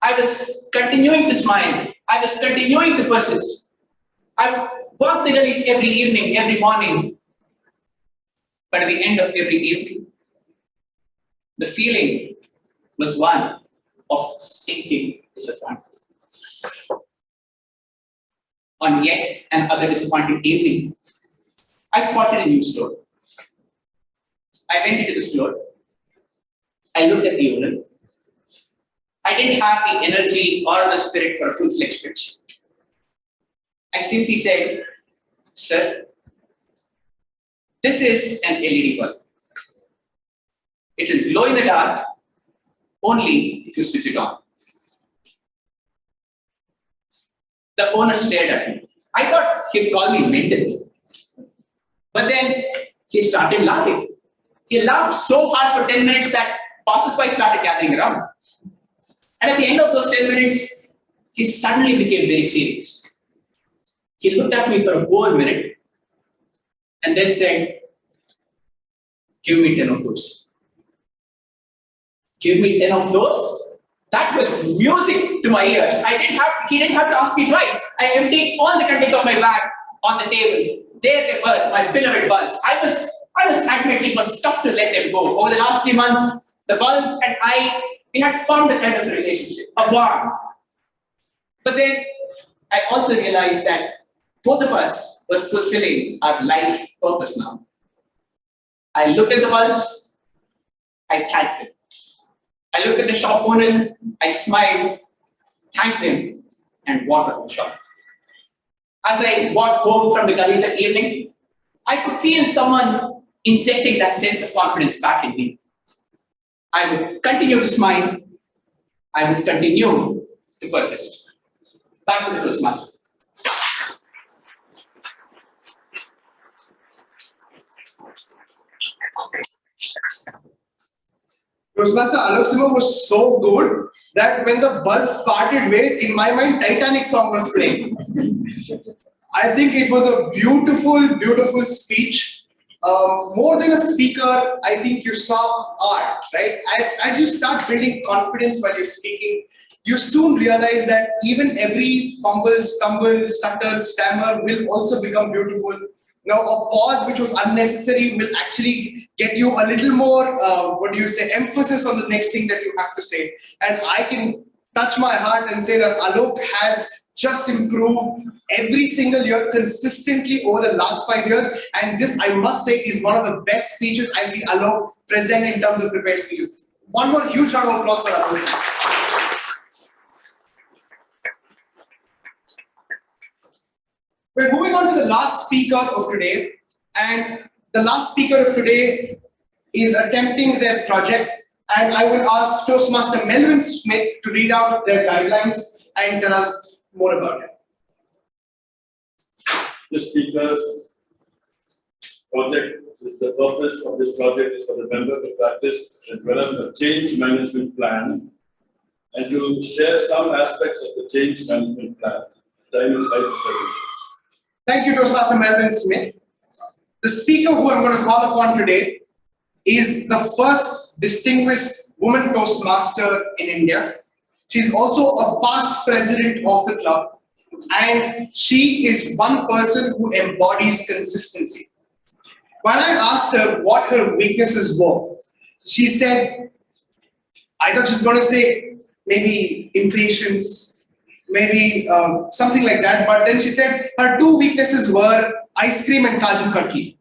I was continuing to smile. I was continuing to persist. I would walk the gullies every evening, every morning. But at the end of every evening, the feeling was one of sinking disappointment. On yet another disappointing evening, I spotted a new store. I went into the store. I looked at the owner. I didn't have the energy or the spirit for a full-fledged pitch. I simply said, "Sir, this is an LED bulb. It will glow in the dark only if you switch it on." The owner stared at me. I thought he'd call me mental. But then he started laughing. He laughed so hard for 10 minutes that passersby started gathering around. And at the end of those 10 minutes, he suddenly became very serious. He looked at me for a whole minute and then said, "Give me 10 of those." Give me 10 of those? That was music to my ears. He didn't have to ask me twice. I emptied all the contents of my bag on the table. There they were, my beloved bulbs. I was adamant it was tough to let them go. Over the last 3 months, the bulbs and we had formed a kind of a relationship, a bond. But then I also realized that both of us were fulfilling our life purpose now. I looked at the bulbs, I thanked them. I looked at the shop owner, I smiled, thanked him, and walked out of the shop. As I walked home from the gullies that evening, I could feel someone injecting that sense of confidence back in me. I would continue to smile. I would continue to persist. Back to the Toastmaster. Toastmaster Alok was so good that when the bulbs parted ways, in my mind, Titanic song was playing. I think it was a beautiful, beautiful speech. More than a speaker, I think you saw art, right? As you start building confidence while you're speaking, you soon realize that even every fumble, stumble, stutter, stammer will also become beautiful. Now, a pause which was unnecessary will actually get you a little more, emphasis on the next thing that you have to say. And I can touch my heart and say that Alok has just improved every single year consistently over the last 5 years. And this, I must say, is one of the best speeches I've seen Alok present in terms of prepared speeches. One more huge round of applause for Alok. We're moving on to the last speaker of today, and the last speaker of today is attempting their project, and I will ask Toastmaster Melvin Smith to read out their guidelines and tell us more about it. The speaker's project is the purpose of this project is for the member to practice and develop a change management plan and to share some aspects of the change management plan. Time is 5 seconds. Thank you, Toastmaster Melvin Smith. The speaker who I'm going to call upon today is the first distinguished woman Toastmaster in India. She's also a past president of the club, and she is one person who embodies consistency. When I asked her what her weaknesses were, she said, I thought she's going to say maybe impatience, maybe something like that, but then she said her two weaknesses were ice cream and kaju katli.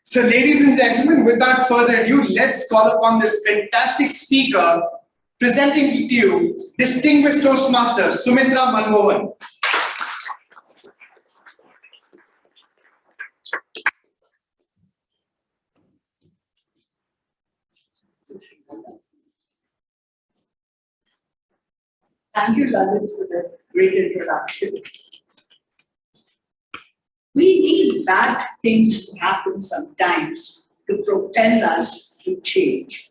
So ladies and gentlemen, without further ado, let's call upon this fantastic speaker presenting to you distinguished Toastmaster Sumitra Manmohan. Thank you, Lalit, for that great introduction. We need bad things to happen sometimes to propel us to change.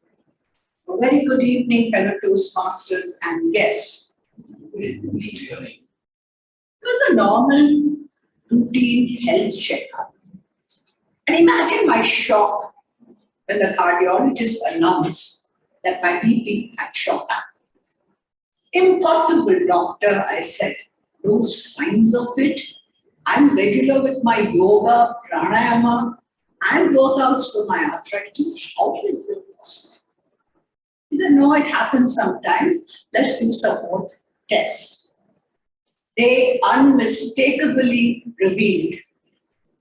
A very good evening, fellow Toastmasters and guests. It was a normal, routine health checkup. And imagine my shock when the cardiologist announced that my BP had shot up. Impossible, doctor, I said. No signs of it. I'm regular with my yoga, pranayama, and workouts for my arthritis. How is it possible? He said, no, it happens sometimes. Let's do some more tests. They unmistakably revealed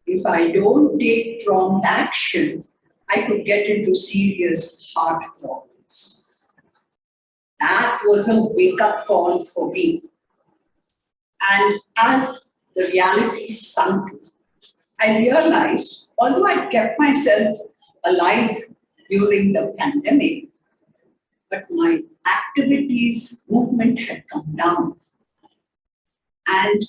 if I don't take prompt action, I could get into serious heart problems. That was a wake-up call for me. And as the reality sunk in, I realized, although I kept myself alive during the pandemic, but my activities, movement had come down. And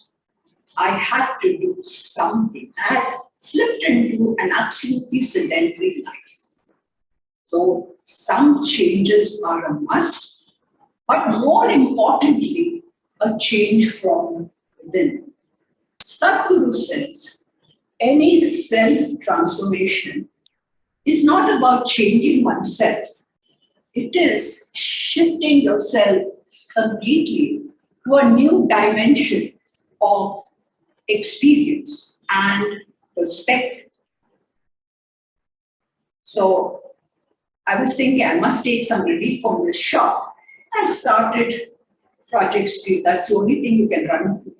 I had to do something. I had slipped into an absolutely sedentary life. So some changes are a must but more importantly, a change from within. Sadhguru says, any self-transformation is not about changing oneself. It is shifting yourself completely to a new dimension of experience and perspective. So I was thinking I must take some relief from this shock. I started Project Speed. That's the only thing you can run to.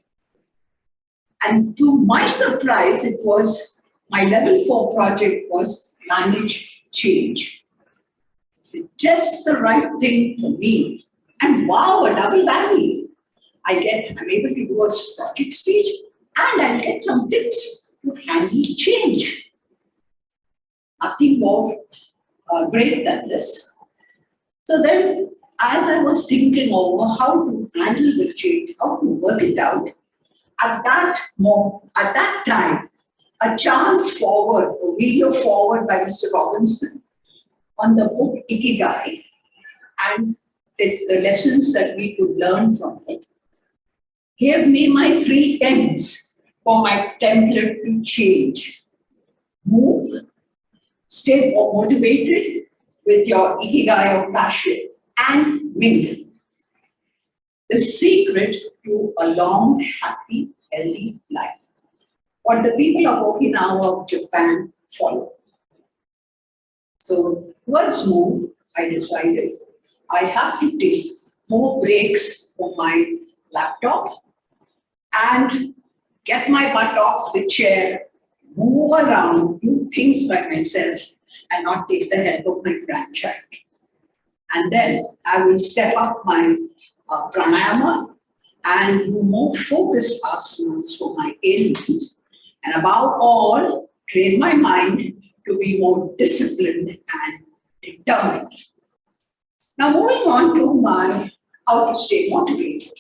And to my surprise, it was my level 4 project was Manage Change. It's just the right thing for me. And wow, a double whammy. I'm able to do a project speech and I'll get some tips to handle change. Nothing more great than this. So then, as I was thinking over how to handle the change, how to work it out, at that time, a chance forward, a video forward by Mr. Robinson on the book Ikigai, and it's the lessons that we could learn from it, gave me my 3 M's for my template to change. Move, stay motivated with your Ikigai of passion, and mingle. The secret to a long, happy, healthy life. What the people of Okinawa, Japan follow. So towards move, I decided I have to take more breaks from my laptop and get my butt off the chair, move around, do things by myself, and not take the help of my grandchild. And then I will step up my pranayama and do more focused asanas for my ailments. And above all, train my mind to be more disciplined and determined. Now moving on to my how to stay motivated.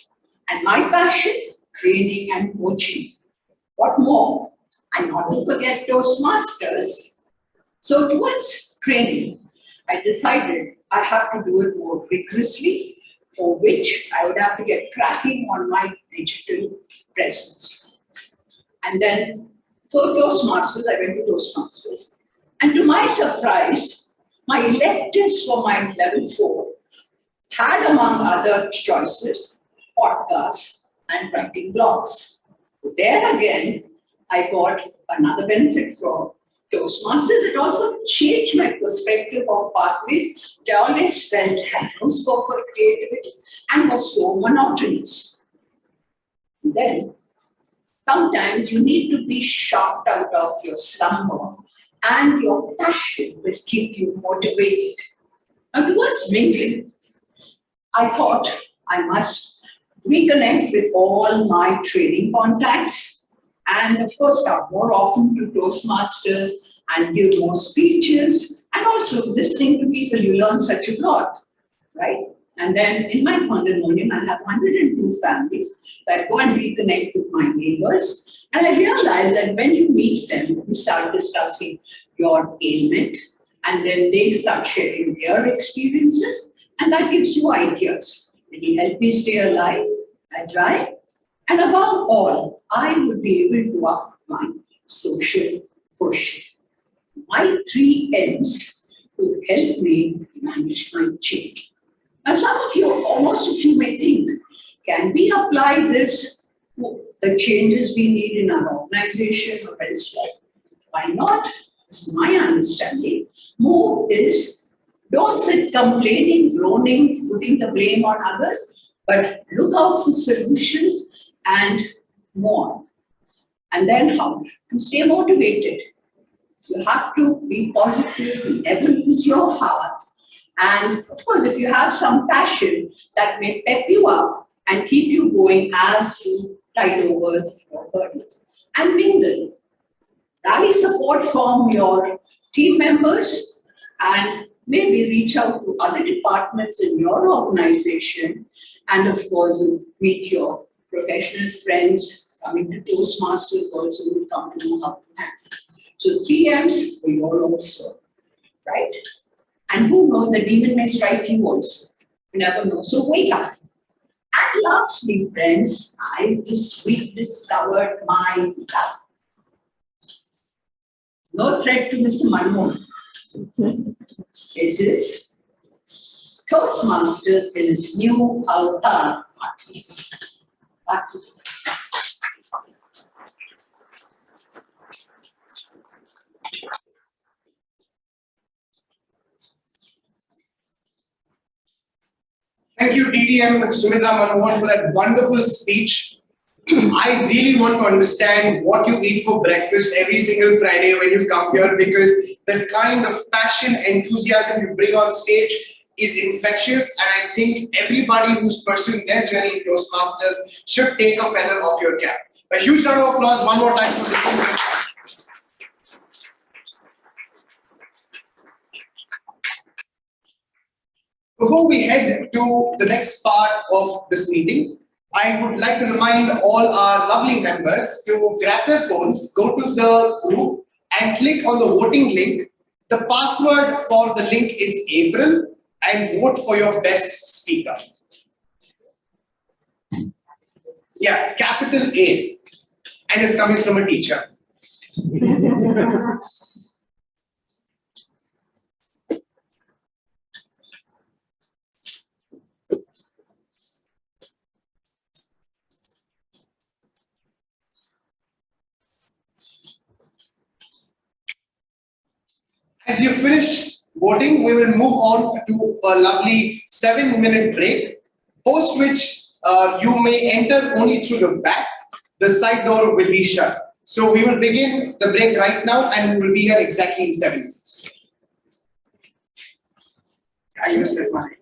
And my passion, training and coaching. What more? And not to forget Toastmasters. So towards training, I decided I have to do it more rigorously, for which I would have to get tracking on my digital presence. And then for Toastmasters, I went to Toastmasters. And to my surprise, my electives for my level 4 had, among other choices, podcasts and writing blogs. There again, I got another benefit from Toastmasters. It also changed my perspective of pathways, which I always felt had no scope for creativity and was so monotonous. And then, sometimes you need to be shocked out of your slumber, and your passion will keep you motivated. Now, towards mingling, I thought I must reconnect with all my training contacts and, of course, come more often to Toastmasters and give more speeches, and also listening to people, you learn such a lot, right? And then in my pandemonium, I have 102 families that go and reconnect with my neighbors. And I realized that when you meet them, you start discussing your ailment, and then they start sharing their experiences, and that gives you ideas. It will help me stay alive, agile, and above all, I would be able to up my social quotient. My 3 M's would help me manage my change. Now, some of you, or most of you may think, can we apply this to the changes we need in our organization or elsewhere? Why not? This is my understanding. More is, don't sit complaining, groaning, putting the blame on others, but look out for solutions and more. And then how? To stay motivated. You have to be positive, never lose your heart. And of course, if you have some passion, that may pep you up and keep you going as you tide over your burdens. And mingle. Rally support from your team members and maybe reach out to other departments in your organization. And of course, you meet your professional friends. Coming to Toastmasters also will come to know how to act. So 3 M's for you all also, right? And who knows, the demon may strike you also. You never know. So wake up. And lastly, friends, I this week discovered my love. No threat to Mr. Manmohan. It is Toastmasters in its new avatar parties. Back to you. Thank you, DTM Sumitra Manohar, for that wonderful speech. I really want to understand what you eat for breakfast every single Friday when you come here, because the kind of passion, enthusiasm you bring on stage is infectious, and I think everybody who's pursuing their journey in Toastmasters should take a feather off your cap. A huge round of applause one more time for this. Before we head to the next part of this meeting, I would like to remind all our lovely members to grab their phones, go to the group and click on the voting link. The password for the link is April, and vote for your best speaker. Yeah, capital A. And it's coming from a teacher. As you finish voting, we will move on to a lovely 7-minute break, post which you may enter only through the back. The side door will be shut. So we will begin the break right now, and we will be here exactly in 7 minutes. I understand mine.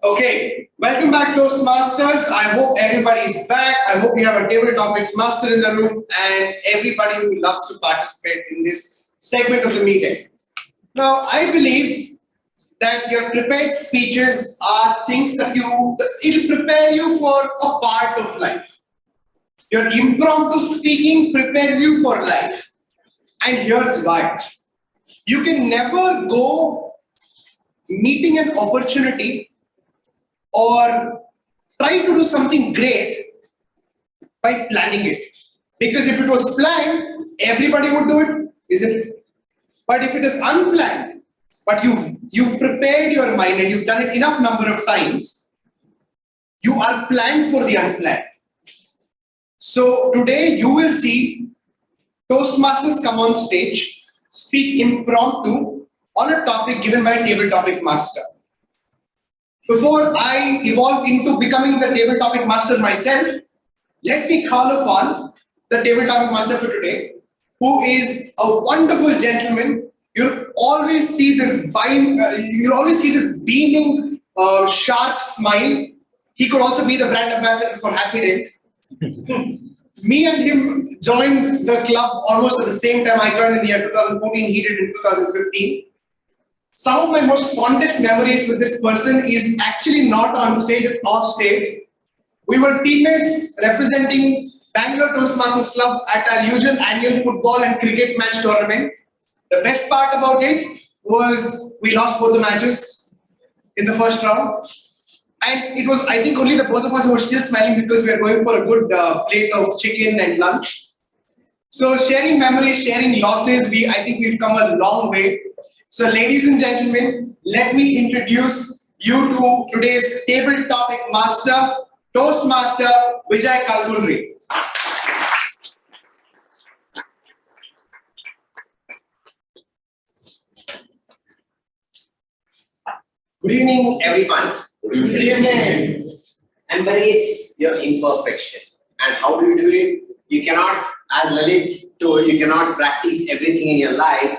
Okay, welcome back Toastmasters. I hope everybody is back. I hope we have a table topics master in the room and everybody who loves to participate in this segment of the meeting. Now, I believe that your prepared speeches are things that it'll prepare you for a part of life. Your impromptu speaking prepares you for life. And here's why. You can never go meeting an opportunity or try to do something great by planning it. Because if it was planned, everybody would do it, isn't it? But if it is unplanned, but you've prepared your mind and you've done it enough number of times, you are planned for the unplanned. So today you will see Toastmasters come on stage, speak impromptu on a topic given by a table topic master. Before I evolve into becoming the table topic master myself, let me call upon the table topic master for today, who is a wonderful gentleman. You'll always see this beaming, sharp smile. He could also be the brand ambassador for Happy Dent. Me and him joined the club almost at the same time. I joined in the year 2014. He did in 2015. Some of my most fondest memories with this person is actually not on stage, it's off stage. We were teammates representing Bangalore Toastmasters Club at our usual annual football and cricket match tournament. The best part about it was we lost both the matches in the first round. And it was, I think, only the both of us who were still smiling because we were going for a good plate of chicken and lunch. So sharing memories, sharing losses, I think we've come a long way. So ladies and gentlemen, let me introduce you to today's table topic master, Toastmaster Vijay Kalkunri. Good evening, everyone. Good evening. Embrace your imperfection. And how do you do it? You cannot, as Lalit told, you cannot practice everything in your life.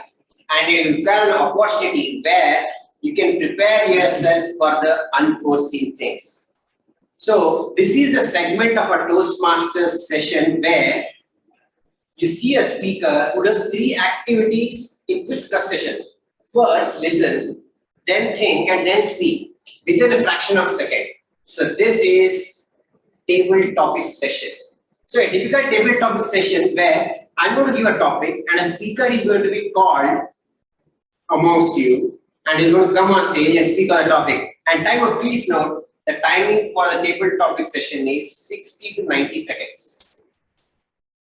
And you require an opportunity where you can prepare yourself for the unforeseen things. So, this is the segment of a Toastmasters session where you see a speaker who does 3 activities in quick succession. First, listen, then think, and then speak within a fraction of a second. So this is table topic session. So a typical table topic session where I'm going to give a topic and a speaker is going to be called amongst you and is going to come on stage and speak on the topic. And timer, please note, the timing for the table topic session is 60 to 90 seconds.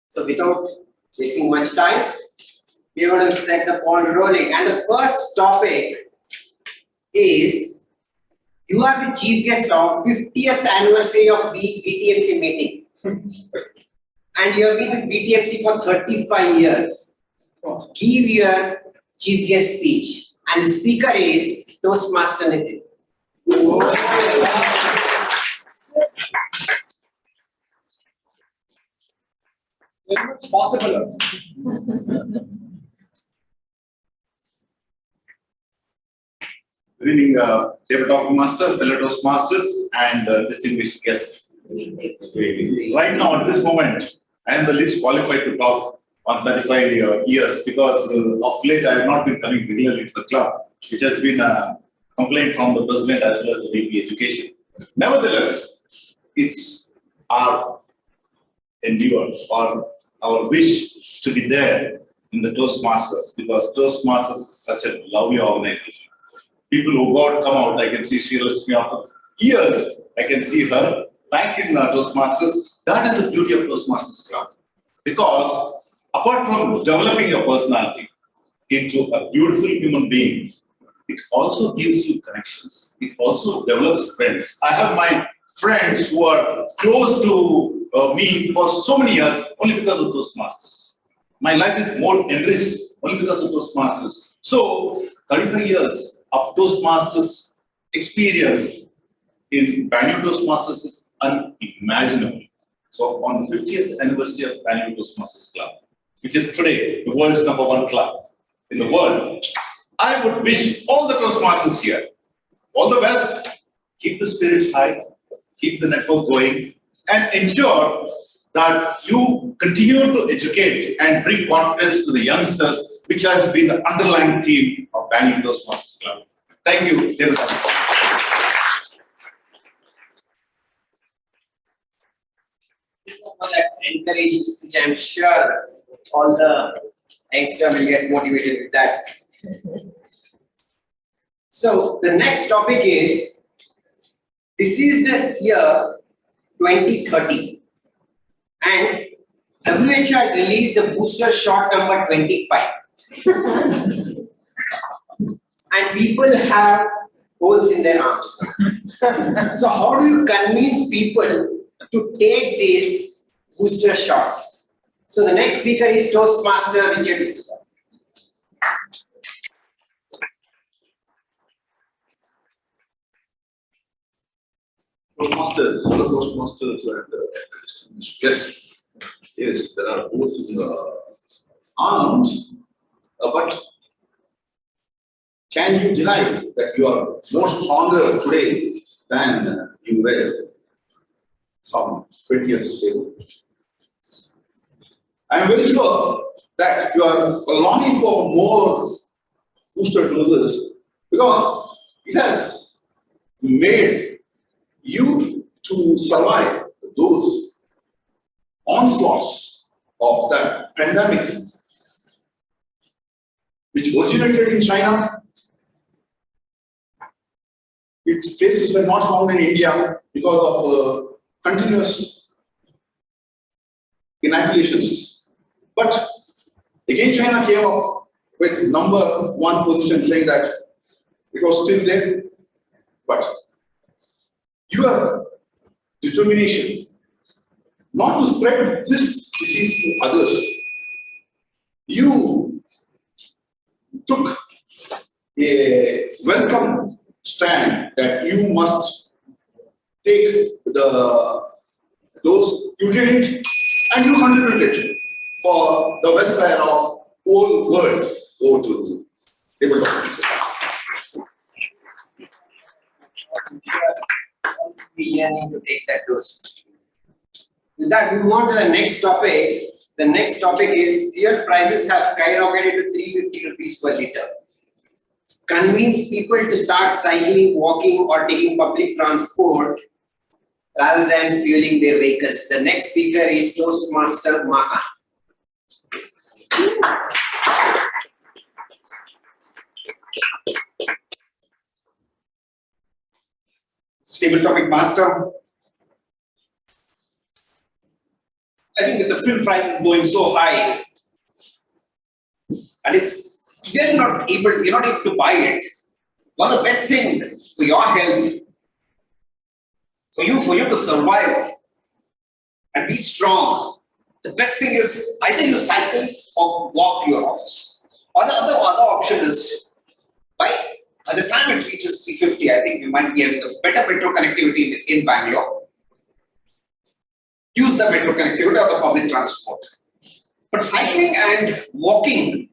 So without wasting much time, we are going to set the ball rolling. And the first topic is, you are the chief guest of 50th anniversary of BTMC meeting. And you have been with BTMC for 35 years. Give your chief guest speech. And the speaker is Toastmaster Nitin. Very much possible also. Good evening, tabletop master, fellow Toastmasters, and distinguished guests. Right now, at this moment, I am the least qualified to talk on 35 years because of late I have not been coming regularly to the club, which has been a complaint from the president as well as the VP Education. Nevertheless, it's our endeavor or our wish to be there in the Toastmasters because Toastmasters is such a lovely organization. People who got come out, I can see Srirashmi after years, I can see her back in Toastmasters. That is the beauty of Toastmasters Club. Because apart from developing your personality into a beautiful human being, it also gives you connections. It also develops friends. I have my friends who are close to me for so many years only because of Toastmasters. My life is more enriched only because of Toastmasters. So, 35 years of Toastmasters experience in Bangalore Toastmasters is unimaginable. So on the 50th anniversary of Bangalore Toastmasters Club, which is today the world's #1 club in the world, I would wish all the Toastmasters here all the best, keep the spirits high, keep the network going, and ensure that you continue to educate and bring confidence to the youngsters, which has been the underlying theme of Bangalore Toastmasters Club. Thank you. For that encouraging speech, I'm sure all the youngsters will get motivated with that. So the next topic is, this is the year 2030 and WHO has released the booster shot number 25 and people have holes in their arms. So how do you convince people to take these booster shots? So the next speaker is Toastmaster Richard D'Souza. Toastmasters, fellow Toastmasters, and yes, yes, there are holes in the arms, but can you deny that you are more stronger today than you were some 20 years ago? I am very sure that you are longing for more booster doses because it has made you to survive those onslaughts of that pandemic, which originated in China. Its cases were not found in India because of continuous inoculations. But again, China came up with #1 position, saying that it was still there. But your determination not to spread this disease to others, you took a welcome step stand that you must take those you didn't and you contributed for the welfare of whole world. Go to tabletop. We need to take that dose. With that, we move on to the next topic. The next topic is fuel prices have skyrocketed to 350 rupees per liter. Convince people to start cycling, walking, or taking public transport rather than fueling their vehicles. The next speaker is Toastmaster Maka. Stable topic master. I think that the fuel price is going so high, and you're not able to buy it. One of the best thing for your health, for you to survive and be strong, the best thing is either you cycle or walk to your office. Or the other option is by the time it reaches 350, I think we might be having a better metro connectivity in Bangalore. Use the metro connectivity or the public transport. But cycling and walking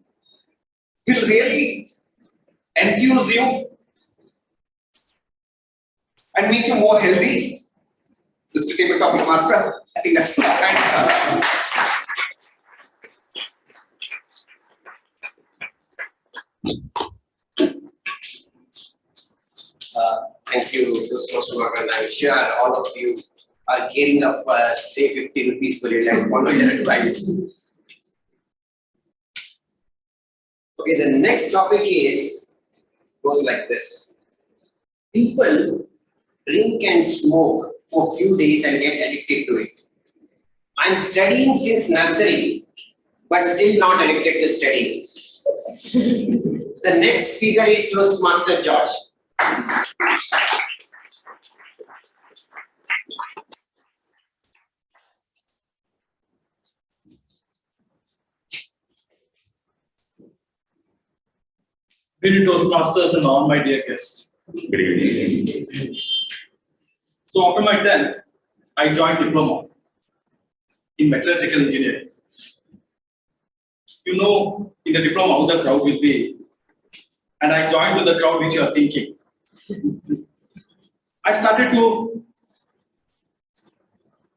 will really enthuse you and make you more healthy. Mr. Table Topic Master, I think that's kind Thank you, Toastmaster, and I'm sure all of you are gearing up for 350 rupees per liter and follow your advice. Okay, the next topic goes like this. People drink and smoke for a few days and get addicted to it. I'm studying since nursery, but still not addicted to studying. The next speaker is Toastmaster George. Dear Toastmasters and all my dear guests. Good evening. So after my 10th, I joined diploma in metallurgical engineering. You know in the diploma how the crowd will be, and I joined to the crowd which you are thinking. I started to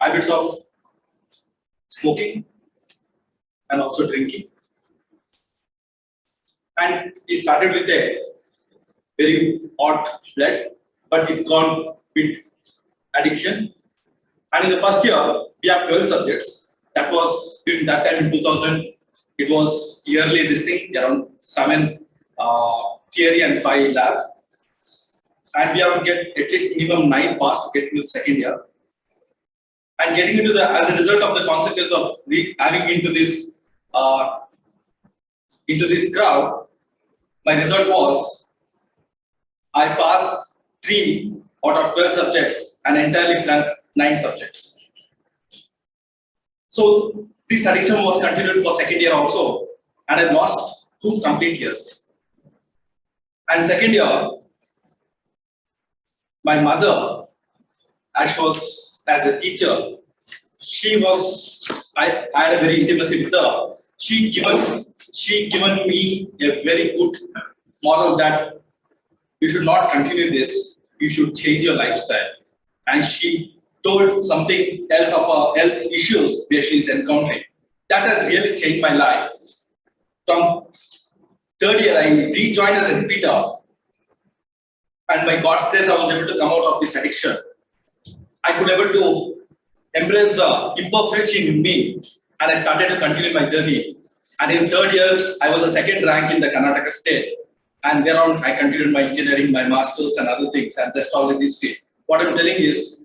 habits of smoking and also drinking. And it started with a very odd blood, but it gone with addiction. And in the first year, we have 12 subjects. That was during that time in 2000. It was yearly this thing, around 7 theory and 5 lab. And we have to get at least minimum 9 pass to get into the second year. And getting into as a result of the consequence of having into this crowd, my result was I passed 3 out of 12 subjects and entirely flunked 9 subjects. So this addiction was continued for second year also, and I lost 2 complete years. And second year, my mother, as a teacher, I had a very intimacy with her. She given me a very good model that you should not continue this, you should change your lifestyle. And she told something else of her health issues where she is encountering. That has really changed my life. From third year, I rejoined as a repeater. And by God's grace, I was able to come out of this addiction. I could able to embrace the imperfection in me, and I started to continue my journey. And in third year, I was a second rank in the Karnataka state. And thereon, I continued my engineering, my masters and other things, and rest all in this field. What I'm telling is,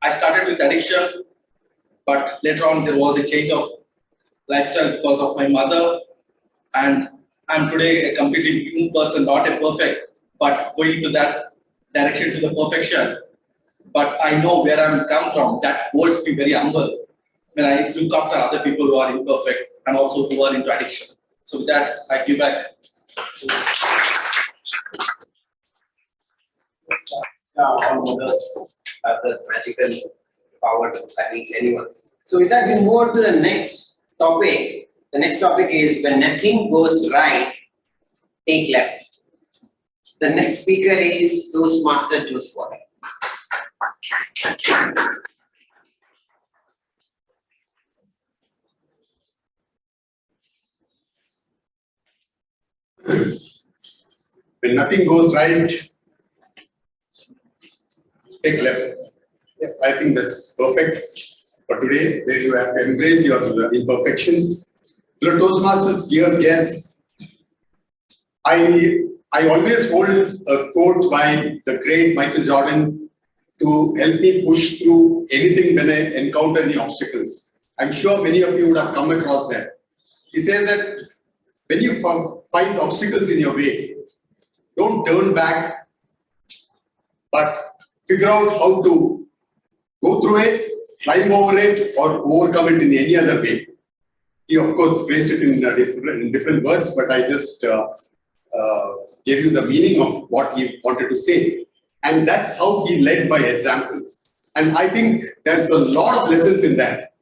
I started with addiction, but later on, there was a change of lifestyle because of my mother. And I'm today a completely new person, not a perfect, but going to that direction to the perfection. But I know where I'm come from. That holds me very humble when I look after other people who are imperfect and also who are into addiction. So with that, I give back. all mothers have the magical power to convince anyone. So with that, we move on to the next topic. The next topic is when nothing goes right, take left. The next speaker is Toastmaster Juice Water. When nothing goes right, take left. Yeah, I think that's perfect for today, where you have to embrace your imperfections. The Toastmasters, dear guests, I always hold a quote by the great Michael Jordan to help me push through anything when I encounter any obstacles. I'm sure many of you would have come across that. He says that when you find obstacles in your way, don't turn back, but figure out how to go through it, climb over it, or overcome it in any other way. He, of course, phrased it in different words, but I just gave you the meaning of what he wanted to say. And that's how he led by example. And I think there's a lot of lessons in that,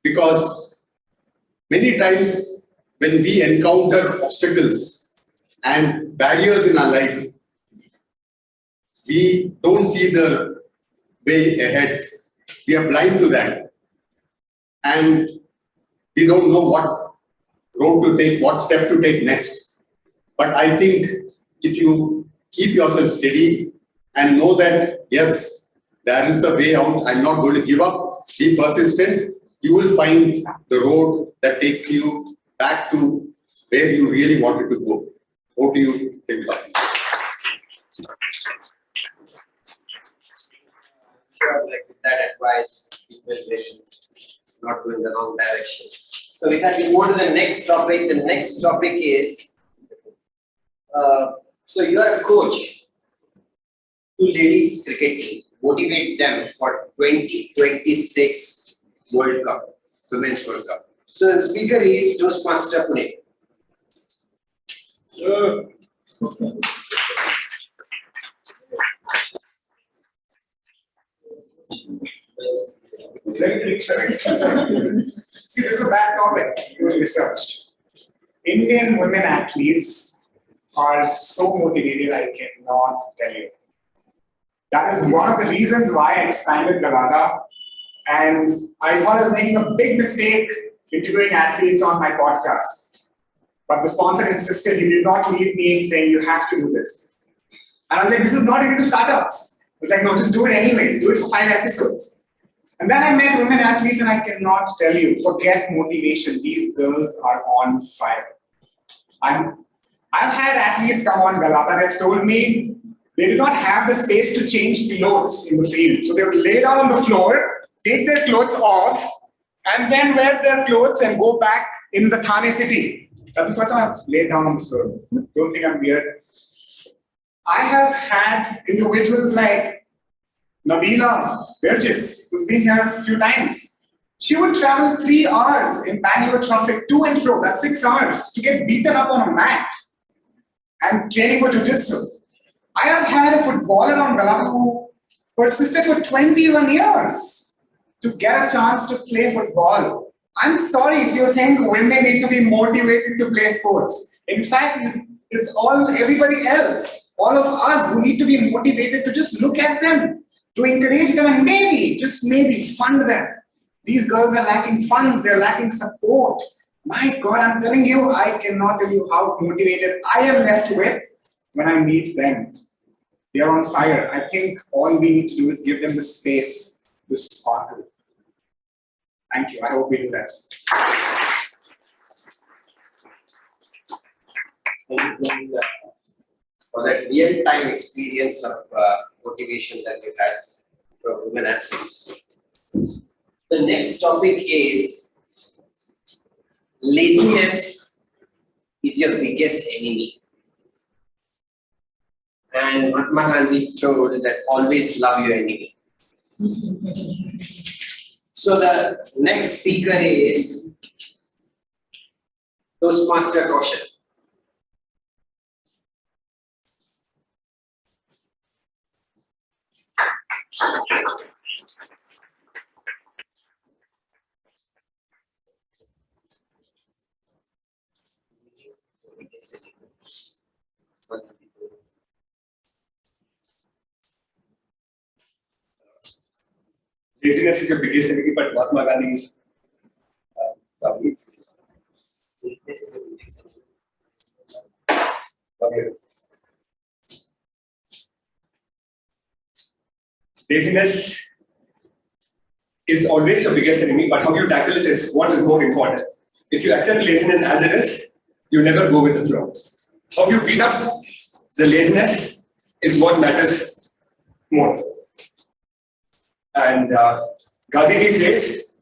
because many times when we encounter obstacles and barriers in our life, we don't see the way ahead. We are blind to that. And we don't know what road to take, what step to take next. But I think if you keep yourself steady and know that, yes, there is a way out, I'm not going to give up, be persistent, you will find the road that takes you back to where you really wanted to go. Over to you, Tim. Sure, like with that advice, people will not go in the wrong direction. So with that, we move on to the next topic. The next topic is, so you are a coach to ladies cricket team. Motivate them for 2026 World Cup, Women's World Cup. So the speaker is Toastmaster Pune. Very picture. See, this is a bad topic you researched. Indian women athletes are so motivated, I cannot tell you. That is one of the reasons why I expanded Galata. And I thought I was making a big mistake interviewing athletes on my podcast. But the sponsor insisted, he did not leave me saying, you have to do this. And I was like, this is not even to startups. I was like, no, just do it anyways. Do it for 5 episodes. And then I met women athletes, and I cannot tell you, forget motivation. These girls are on fire. I've had athletes come on Galata, they've told me they did not have the space to change clothes in the field. So they would lay down on the floor, take their clothes off, and then wear their clothes and go back in the Thane city. That's the first time I've laid down on the floor. Don't think I'm weird. I have had individuals like Nabila Burgess, who's been here a few times. She would travel 3 hours in Bangalore traffic to and fro, that's 6 hours, to get beaten up on a mat and training for jiu-jitsu. I have had a footballer on Galata who persisted for 21 years to get a chance to play football. I'm sorry if you think women need to be motivated to play sports. In fact, it's all everybody else, all of us who need to be motivated to just look at them, to encourage them, and maybe, just maybe, fund them. These girls are lacking funds, they're lacking support. My God, I'm telling you, I cannot tell you how motivated I am left with when I meet them. They are on fire. I think all we need to do is give them the space, the sparkle. Thank you. I hope we do that. For that real-time experience of motivation that you had from women athletes. The next topic is laziness is your biggest enemy. And Mahatma Gandhi told that always love your enemy. So the next speaker is Toastmaster Kaushal. Laziness is your biggest enemy, but Mahatma Gandhi. Okay. Laziness is always your biggest enemy, but how you tackle it is what is more important. If you accept laziness as it is, you never go with the flow. How you beat up the laziness is what matters more. And Gandhi says,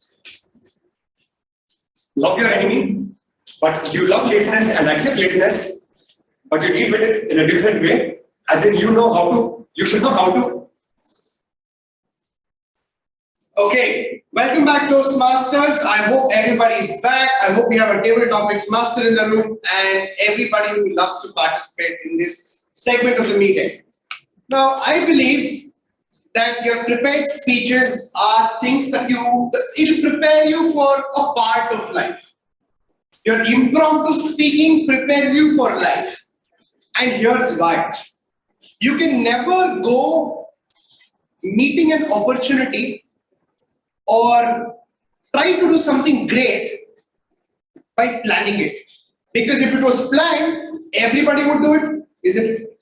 love your enemy, but you love laziness and accept laziness, but you deal with it in a different way, as in you should know how to. Okay, welcome back Toastmasters. I hope everybody is back. I hope we have a table topics master in the room and everybody who loves to participate in this segment of the meeting. Now, I believe that your prepared speeches are things that it'll prepare you for a part of life. Your impromptu speaking prepares you for life. And here's why. You can never go meeting an opportunity or try to do something great by planning it. Because if it was planned, everybody would do it, isn't it?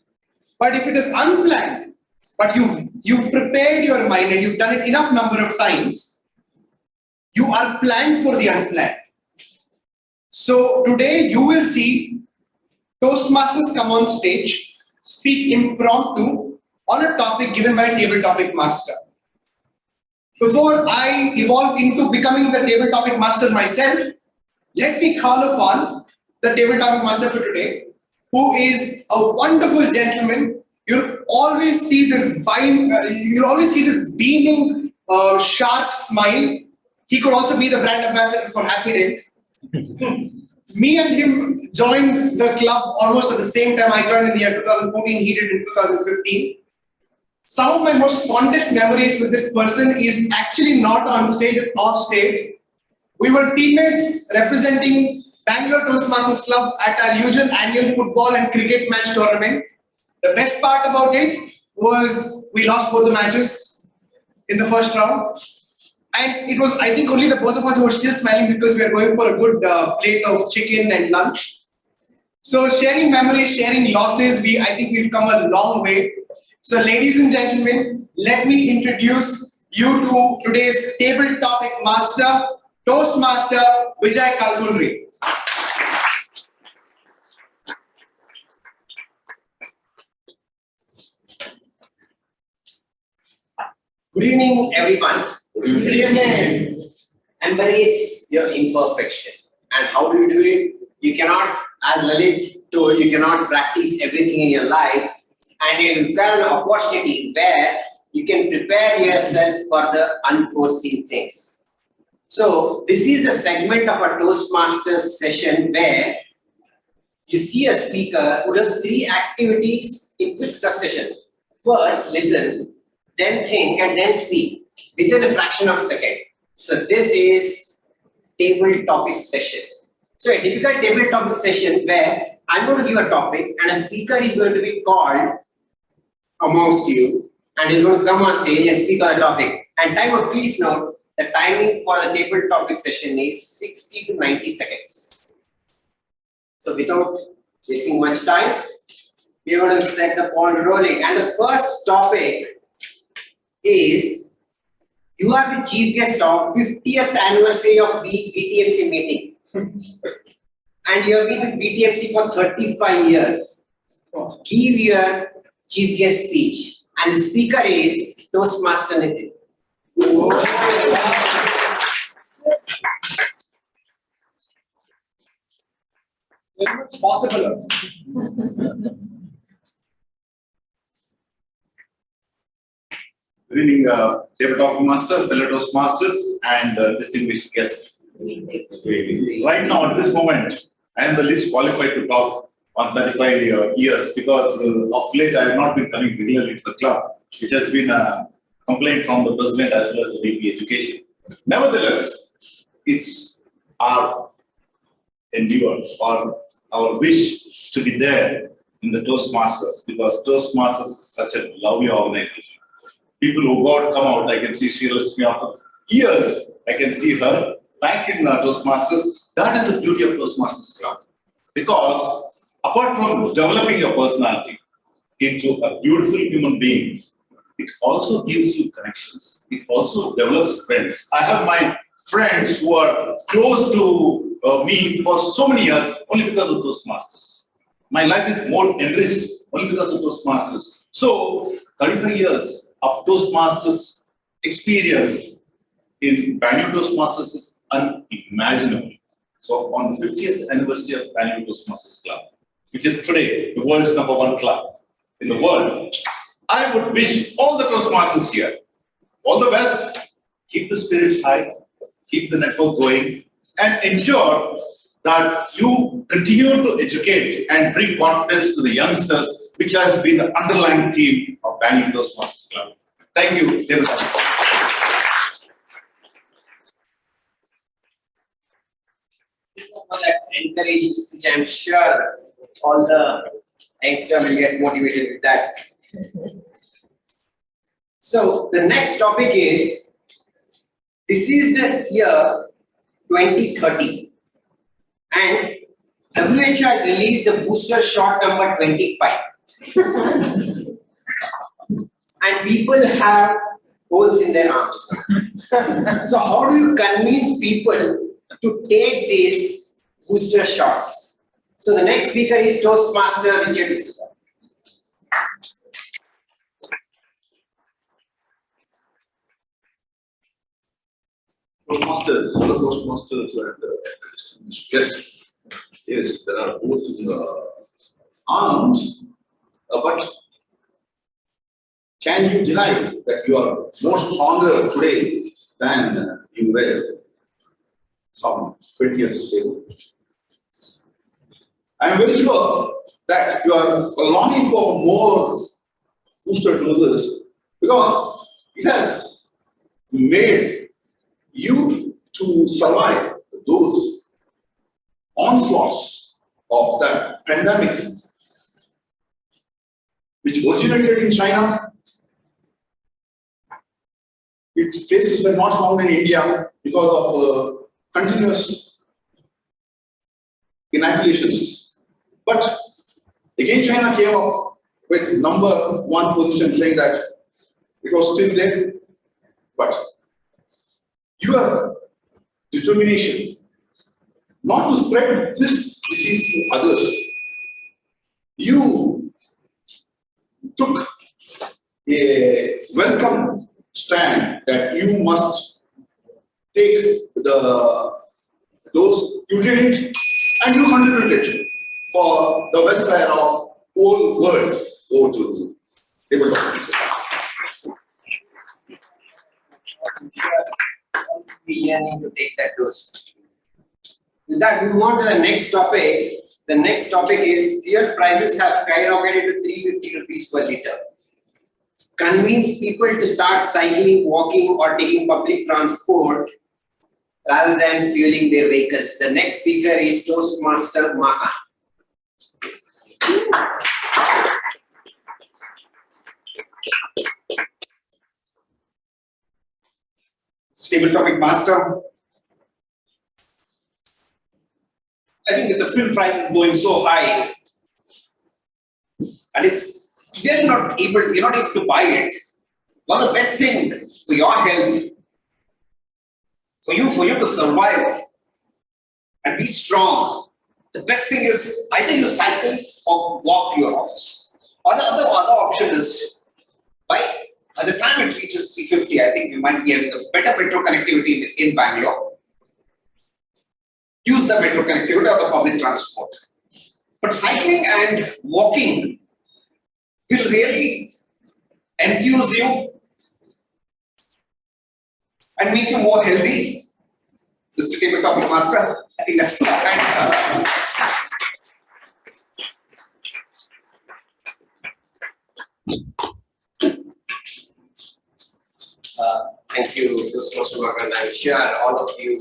But if it is unplanned, but you've prepared your mind and you've done it enough number of times, you are planned for the unplanned. So today you will see Toastmasters come on stage, speak impromptu on a topic given by a table topic master. Before I evolve into becoming the table topic master myself, let me call upon the table topic master for today, who is a wonderful gentleman. You'll always see this beaming, sharp smile. He could also be the brand ambassador for Happy Dent. Me and him joined the club almost at the same time. I joined in the year 2014, he did in 2015. Some of my most fondest memories with this person is actually not on stage, it's off stage. We were teammates representing Bangalore Toastmasters Club at our usual annual football and cricket match tournament. The best part about it was we lost both the matches in the first round. And it was, I think, only the both of us who were still smiling because we are going for a good plate of chicken and lunch. So sharing memories, sharing losses, I think we've come a long way. So ladies and gentlemen, let me introduce you to today's table topic master, Toastmaster Vijay Kalkundri. Good evening, everyone. Good evening. Embrace your imperfection. And how do you do it? You cannot, as Lalit told, you cannot practice everything in your life. And you require an opportunity where you can prepare yourself for the unforeseen things. So this is the segment of a Toastmasters session where you see a speaker who does 3 activities in quick succession. First, listen, then think, and then speak within a fraction of a second. So this is table topic session. So a typical table topic session where I'm going to give a topic and a speaker is going to be called amongst you and is going to come on stage and speak on the topic. And please note, the timing for the table topic session is 60 to 90 seconds. So without wasting much time, we are going to set the ball rolling. And the first topic is, you are the chief guest of 50th anniversary of BTMC meeting. And you have been with BTMC for 35 years. Give your chief guest speech. And the speaker is Toastmaster Nitin. Very much possible also. Good evening, table topic master, fellow Toastmasters, and distinguished guests. Right now, at this moment, I am the least qualified to talk on 35 years because of late I have not been coming regularly to the club, which has been a complaint from the president as well as the VP Education. Nevertheless, it's our endeavor or our wish to be there in the Toastmasters, because Toastmasters is such a lovely organization. People who got come out, I can see Sri after years, I can see her back in Toastmasters. That is the beauty of Toastmasters Club. Because apart from developing your personality into a beautiful human being, it also gives you connections. It also develops friends. I have my friends who are close to me for so many years only because of Toastmasters. My life is more enriched only because of Toastmasters. So, 35 years of Toastmasters experience in Bangalore Toastmasters is unimaginable. So, on the 50th anniversary of Bangalore Toastmasters Club, which is today the world's #1 club in the world, I would wish all the Toastmasters here all the best. Keep the spirits high, keep the network going, and ensure that you continue to educate and bring confidence to the youngsters, which has been the underlying theme of Bangalore Toastmasters Club. Thank you, David. For that encouraging speech, I'm sure all the youngsters will get motivated with that. So the next topic is, this is the year 2030 and WHO has released the booster shot number 25 and people have holes in their arms. So how do you convince people to take these booster shots? So the next speaker is Toastmaster Richard D'Souza. Toastmasters, fellow Toastmasters, and yes, yes, there are holes in the arms, but can you deny that you are more stronger today than you were some 20 years ago? I am very sure that you are longing for more booster doses because it has made you to survive those onslaughts of that pandemic, which originated in China. Its cases were not found in India because of continuous inoculations. But again, China came up with #1 position, saying that it was still there. But your determination not to spread this disease to others, you took a welcome stand that you must take those you didn't, and you contributed for the welfare of whole world. Go to tabletop. We need to take that dose. With that, we move on to the next topic. The next topic is fuel prices have skyrocketed to 350 rupees per liter. Convince people to start cycling, walking, or taking public transport rather than fueling their vehicles. The next speaker is Toastmaster Maka. Stable topic master. I think that the fuel price is going so high, and you're not able to buy it. One of the best thing for your health, for you to survive and be strong, the best thing is either you cycle or walk to your office. Or the other option is by the time it reaches 350, I think we might be having a better metro connectivity in Bangalore. Use the metro connectivity or the public transport. But cycling and walking will really enthuse you and make you more healthy. Mr. Tabletop Master, I think that's kind Thank you, Toastmaster Morgan. I'm sure all of you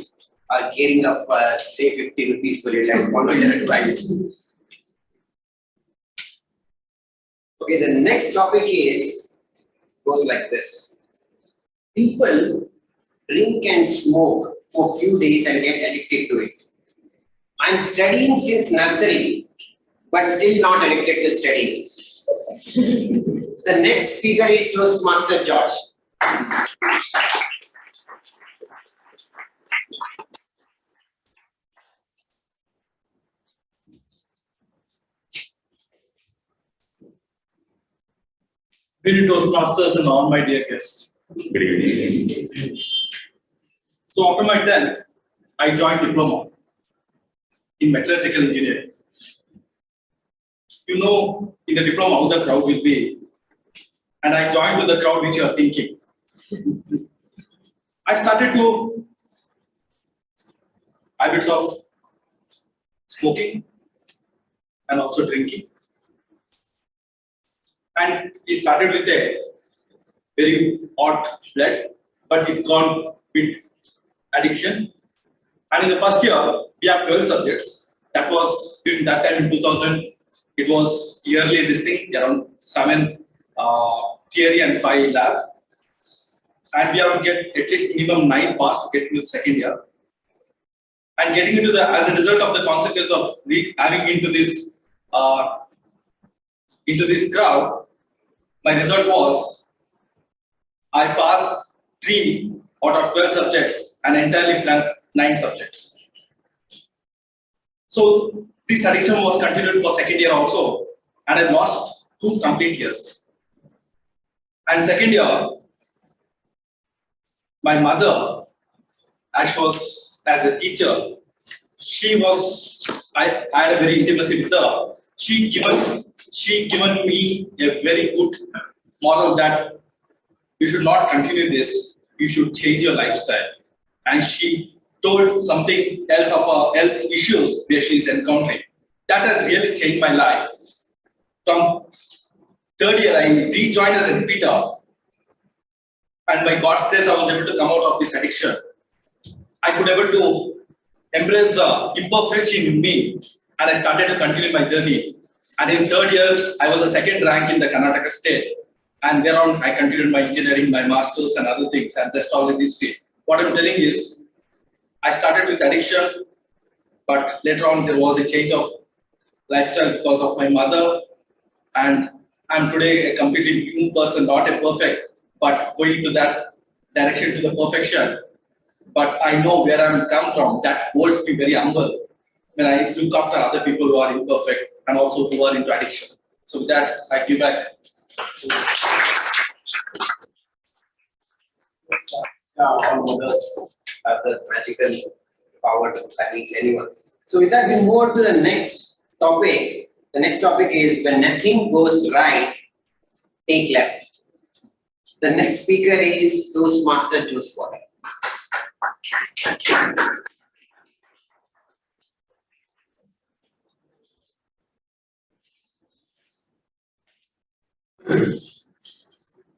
are gearing up for 350 rupees bullet and follow your advice. Okay, the next topic goes like this. People drink and smoke for a few days and get addicted to it. I'm studying since nursery, but still not addicted to studying. The next speaker is Toastmaster George. Dear Toastmasters and all my dear guests. Good evening. So after my 10th, I joined diploma in metallurgical engineering. You know in the diploma how the crowd will be. And I joined to the crowd which you are thinking. I started to habits of smoking and also drinking. And it started with a very odd blood, but it gone with addiction. And in the first year, we have 12 subjects. That was during that time in 2000. It was yearly this thing, around 7 theory and 5 lab. And we have to get at least minimum 9 pass to get into the second year. And getting into as a result of the consequence of having into this crowd, my result was I passed 3 out of 12 subjects and entirely flunked 9 subjects. So this addiction was continued for second year also, and I lost 2 complete years. And second year, my mother, as a teacher, I had a very intimacy with her. She given me a very good model that you should not continue this, you should change your lifestyle. And she told something else of her health issues where she is encountering. That has really changed my life. From third year, I rejoined as a repeater. And by God's grace, I was able to come out of this addiction. I could able to embrace the imperfection in me, and I started to continue my journey. And in third year, I was a second rank in the Karnataka state. And thereon, I continued my engineering, my masters and other things, and rest all in this field. What I'm telling is, I started with addiction, but later on, there was a change of lifestyle because of my mother. And I'm today a completely new person, not a perfect, but going to that direction to the perfection. But I know where I'm come from. That holds me very humble when I look after other people who are imperfect and also who are into addiction. So with that, I give back. All mothers have the magical power to convince anyone. So with that, we move on to the next topic. The next topic is when nothing goes right, take left. The next speaker is Toastmaster Juice Water.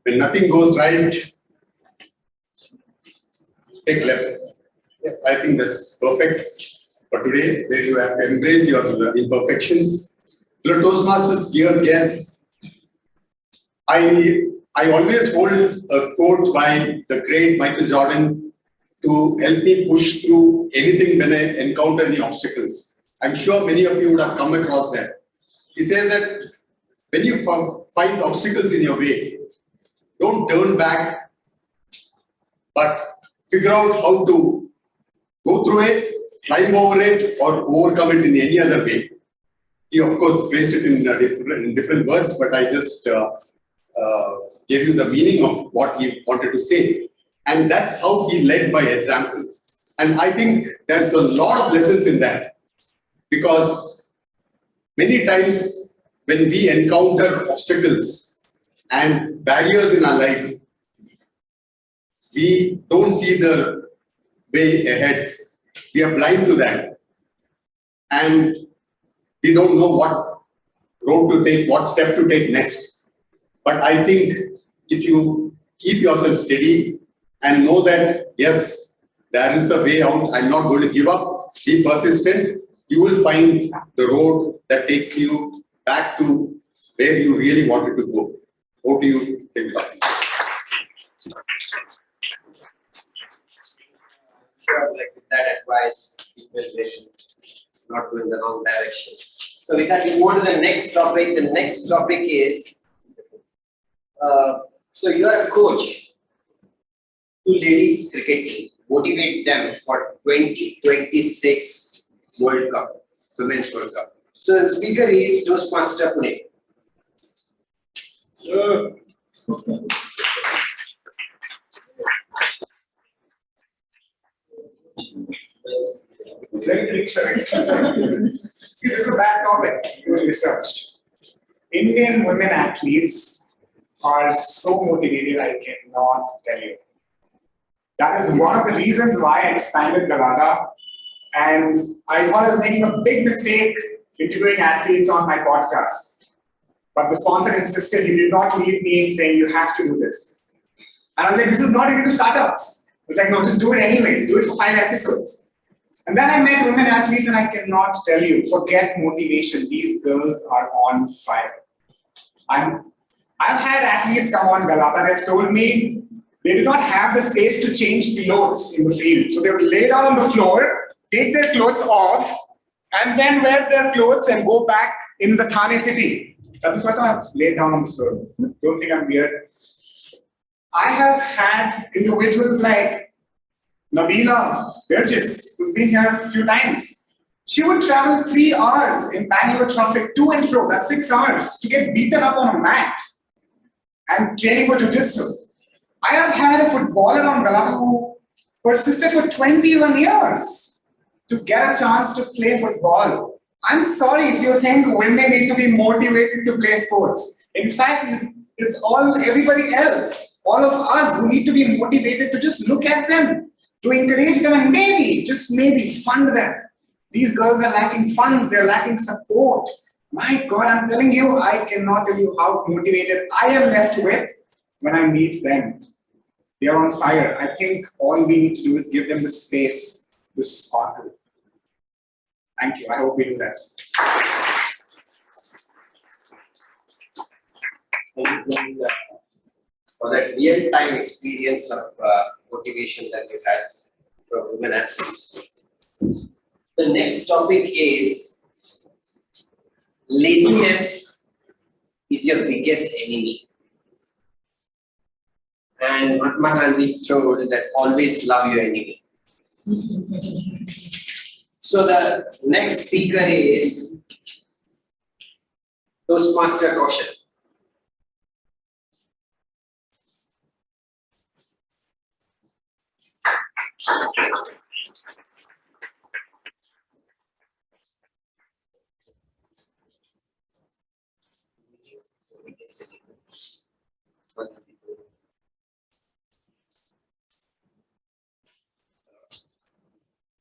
When nothing goes right, take left. Yeah, I think that's perfect for today, where you have to embrace your imperfections. The Toastmasters, dear guests, I always hold a quote by the great Michael Jordan to help me push through anything when I encounter any obstacles. I'm sure many of you would have come across that. He says that when you find obstacles in your way, don't turn back, but figure out how to go through it, climb over it, or overcome it in any other way. He, of course, phrased it in different words, but I just gave you the meaning of what he wanted to say. And that's how he led by example. And I think there's a lot of lessons in that, because many times when we encounter obstacles and barriers in our life, we don't see the way ahead. We are blind to that. And we don't know what road to take, what step to take next. But I think if you keep yourself steady and know that, yes, there is a way out. I'm not going to give up. Be persistent. You will find the road that takes you back to where you really wanted to go. Over to you, Tim. Sure, like with that advice, people will not go in the wrong direction. So with that, we go to the next topic. The next topic is, so you are a coach to ladies cricket team. Motivate them for 2026 World Cup, Women's World Cup. So the speaker is Toastmaster Pune. Very picture. See, this is a bad topic you researched. Indian women athletes are so motivated, I cannot tell you. That is one of the reasons why I expanded Galata. And I thought I was making a big mistake interviewing athletes on my podcast. But the sponsor insisted, he did not leave me saying, you have to do this. And I was like, this is not even to startups. I was like, no, just do it anyways. Do it for 5 episodes. And then I met women athletes and I cannot tell you, forget motivation. These girls are on fire. I've had athletes come on Galata, they've told me they did not have the space to change clothes in the field. So they would lay down on the floor, take their clothes off, and then wear their clothes and go back in the Thane city. That's the first time I've laid down on the floor. Don't think I'm weird. I have had individuals like Nabila Burgess, who's been here a few times. She would travel 3 hours in Bangalore traffic to and fro, that's 6 hours, to get beaten up on a mat and training for jiu-jitsu. I have had a footballer on Galata who persisted for 21 years to get a chance to play football. I'm sorry if you think women need to be motivated to play sports. In fact, it's all everybody else, all of us who need to be motivated to just look at them, to encourage them and maybe, just maybe, fund them. These girls are lacking funds, they're lacking support. My God, I'm telling you, I cannot tell you how motivated I am left with when I meet them. They are on fire. I think all we need to do is give them the space to sparkle. Thank you. I hope we do that. For that real-time experience of motivation that you had from women athletes. The next topic is laziness is your biggest enemy. And Mahatma Gandhi told that always love your enemy. So the next speaker is Toastmaster Kaushal.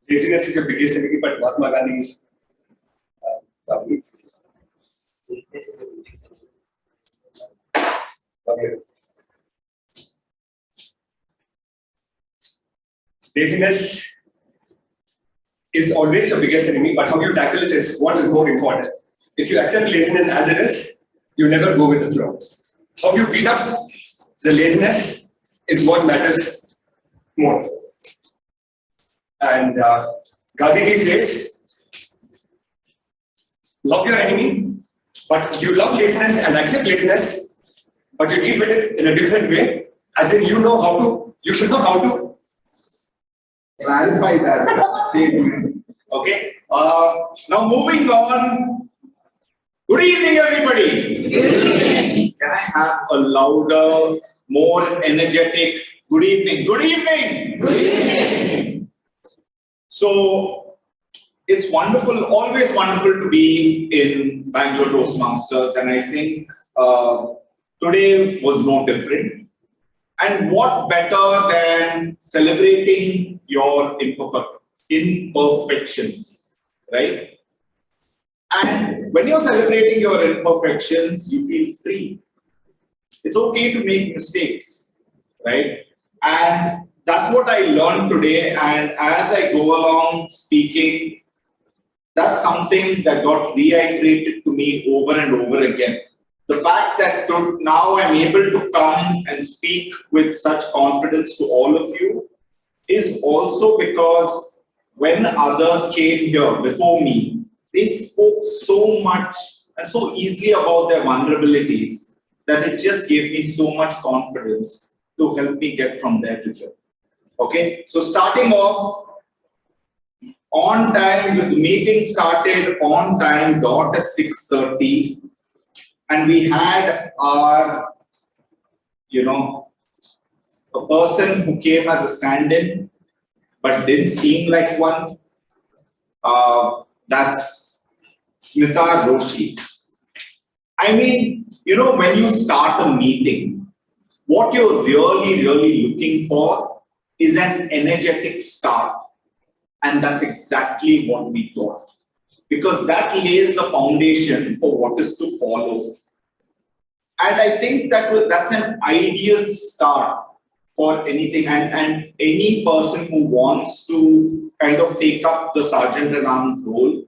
Laziness is your biggest enemy, but Mahatma Gandhi. Okay. Laziness is always your biggest enemy, but how you tackle it is what is more important. If you accept laziness as it is, you never go with the flow. How you beat up the laziness is what matters more. And Gandhi says, love your enemy, but you love laziness and accept laziness, but you deal with it in a different way, as in you know how to, you should know how to clarify that statement. Okay. Now moving on. Good evening, everybody. Good evening. Can I have a louder, more energetic good evening? Good evening. Good evening. So it's wonderful, always wonderful to be in Bangalore Toastmasters, and I think today was no different. And what better than celebrating your imperfections, right? And when you're celebrating your imperfections, you feel free. It's okay to make mistakes, right? And that's what I learned today, and as I go along speaking, that's something that got reiterated to me over and over again. The fact that now I'm able to come and speak with such confidence to all of you is also because when others came here before me, they spoke so much and so easily about their vulnerabilities that it just gave me so much confidence to help me get from there to here. Okay, so starting off on time, the meeting started on time, dot at 6:30, and we had our, a person who came as a stand-in, but didn't seem like one. That's Smita Roshi. I mean, when you start a meeting, what you're really looking for is an energetic start. And that's exactly what we taught. Because that lays the foundation for what is to follow. And I think that's an ideal start for anything. And any person who wants to kind of take up the Sergeant at Arms role,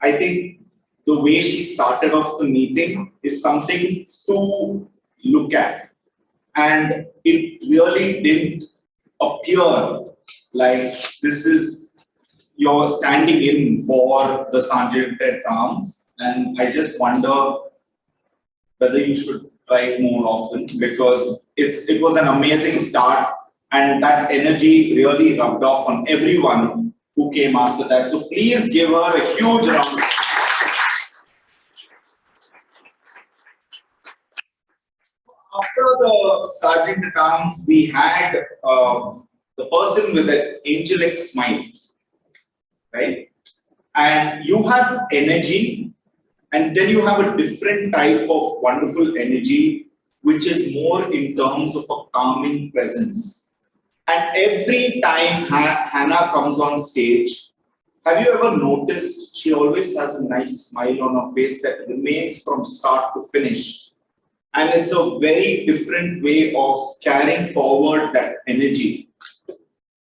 I think the way she started off the meeting is something to look at. And it really didn't appear like this is you're standing in for the Sergeant at Arms. And I just wonder whether you should try it more often, because it was an amazing start, and that energy really rubbed off on everyone who came after that. So please give her a huge round. After the Sergeant at Arms, we had the person with an angelic smile, right? And you have energy, and then you have a different type of wonderful energy, which is more in terms of a calming presence. And every time Hannah comes on stage, have you ever noticed she always has a nice smile on her face that remains from start to finish? And it's a very different way of carrying forward that energy.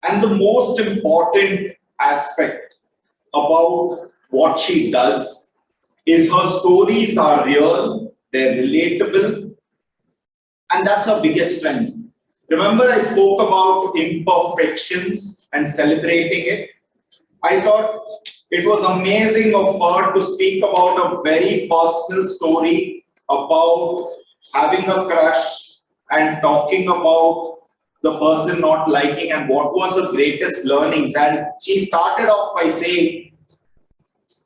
And the most important aspect about what she does is her stories are real, they're relatable, and that's her biggest strength. Remember, I spoke about imperfections and celebrating it. I thought it was amazing of her to speak about a very personal story about having a crush and talking about the person not liking and what was her greatest learnings. And she started off by saying,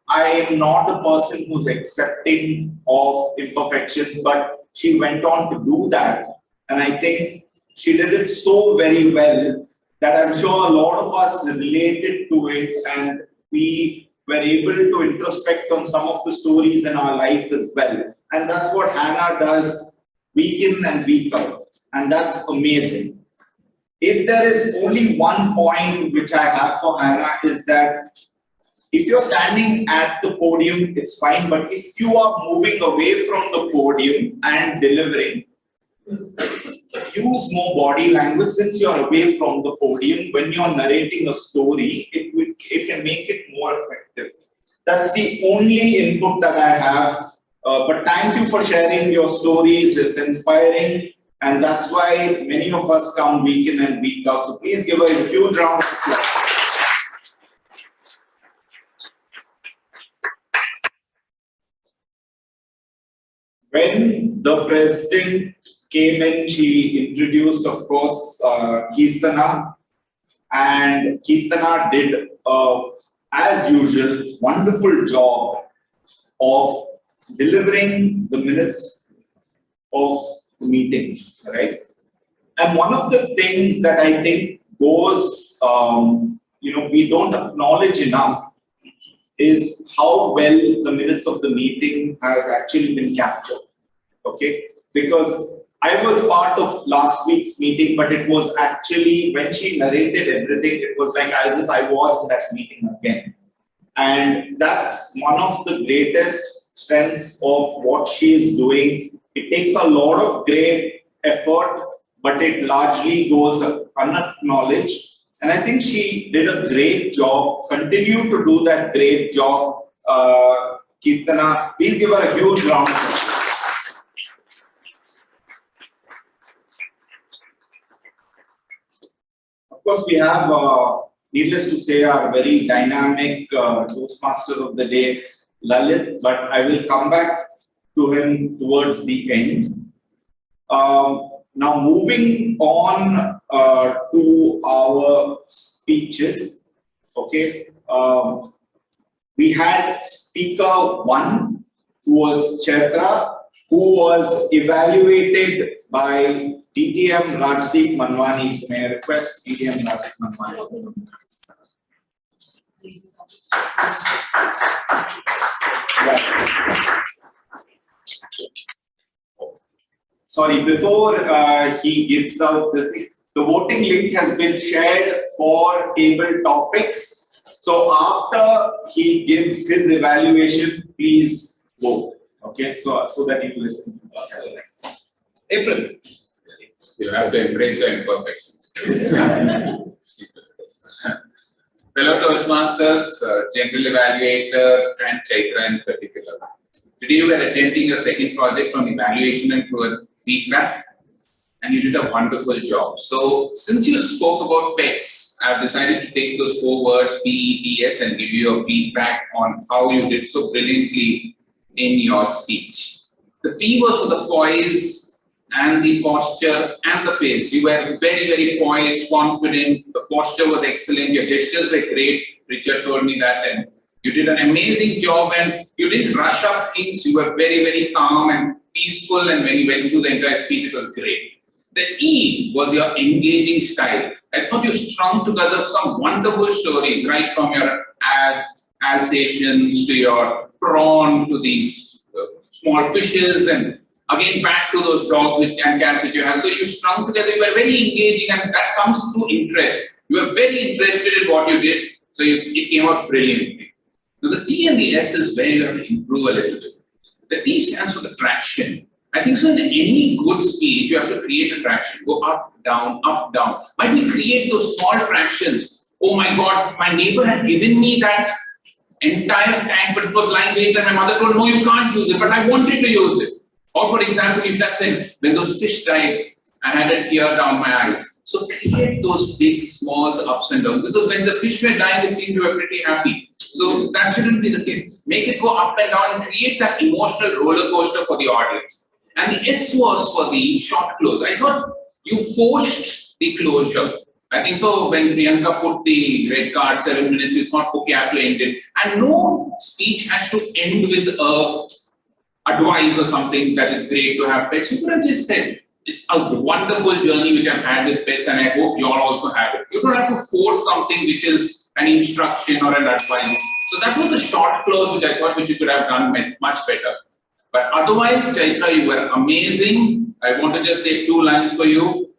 I am not a person who's accepting of imperfections, but she went on to do that. And I think she did it so very well that I'm sure a lot of us related to it, and we were able to introspect on some of the stories in our life as well. And that's what Hannah does week in and week out. And that's amazing. If there is only one point which I have for Hannah is that if you're standing at the podium, it's fine. But if you are moving away from the podium and delivering, use more body language. Since you're away from the podium, when you're narrating a story, it can make it more effective. That's the only input that I have. But thank you for sharing your stories. It's inspiring. And that's why many of us come week in and week out. So please give a huge round of applause. When the president came in, she introduced, of course, Kirtana. And Kirtana did, as usual, wonderful job of delivering the minutes of the meeting, right? And one of the things that I think goes, we don't acknowledge enough is how well the minutes of the meeting has actually been captured, okay? Because I was part of last week's meeting, but it was actually, when she narrated everything, it was like as if I was in that meeting again. And that's one of the greatest strengths of what she is doing. It takes a lot of great effort, but it largely goes unacknowledged. And I think she did a great job, continue to do that great job. Kirtana, please give her a huge round of applause. Of course, we have, needless to say, our very dynamic Toastmaster of the day, Lalit, but I will come back to him towards the end. Now, moving on to our speeches, okay. We had speaker 1, who was Chaitra, who was evaluated by DTM Rajdeep Manwani. So may I request DTM Rajdeep Manwani? Sorry, before he gives out this, the voting link has been shared for table topics. So after he gives his evaluation, please vote. Okay, so that you listen to us. April. You have to embrace your imperfections. Fellow Toastmasters, General Evaluator, and Chaitra in particular. Today you were attempting your second project on evaluation and feedback, and you did a wonderful job. So, since you spoke about pets, I've decided to take those 4 words, PETS, and give you a feedback on how you did so brilliantly in your speech. The P was for the poise and the posture and the pace. You were very, very poised, confident. The posture was excellent. Your gestures were great. Richard told me that, and you did an amazing job, and you didn't rush up things. You were very, very calm and peaceful, and when you went through the entire speech, it was great. The E was your engaging style. I thought you strung together some wonderful stories, right from your Alsatians to your prawn to these small fishes, and again back to those dogs and cats which you have. So you strung together, you were very engaging, and that comes through interest. You were very interested in what you did, so it came out brilliantly. Now the T and the S is where you have to improve a little bit. The T stands for the traction. I think so in any good speech, you have to create a traction. Go up, down, up, down. Why do we create those small tractions? Oh my God, my neighbor had given me that entire tank, but it was lying waste, and my mother told, no, you can't use it, but I wanted to use it. Or for example, you should have said, when those fish died, I had a tear down my eyes. So create those big, small ups and downs, because when the fish were dying, it seemed you were pretty happy. So that shouldn't be the case. Make it go up and down and create that emotional roller coaster for the audience. And the S was for the short close. I thought you forced the closure. I think so when Priyanka put the red card 7 minutes, you thought, okay, I have to end it. And no speech has to end with advice or something that is great to have pets. You could have just said, it's a wonderful journey which I've had with pets, and I hope you all also have it. You don't have to force something which is an instruction or an advice. So that was a short close which I thought which you could have done much better. But otherwise, Chaitra, you were amazing. I want to just say 2 lines for you.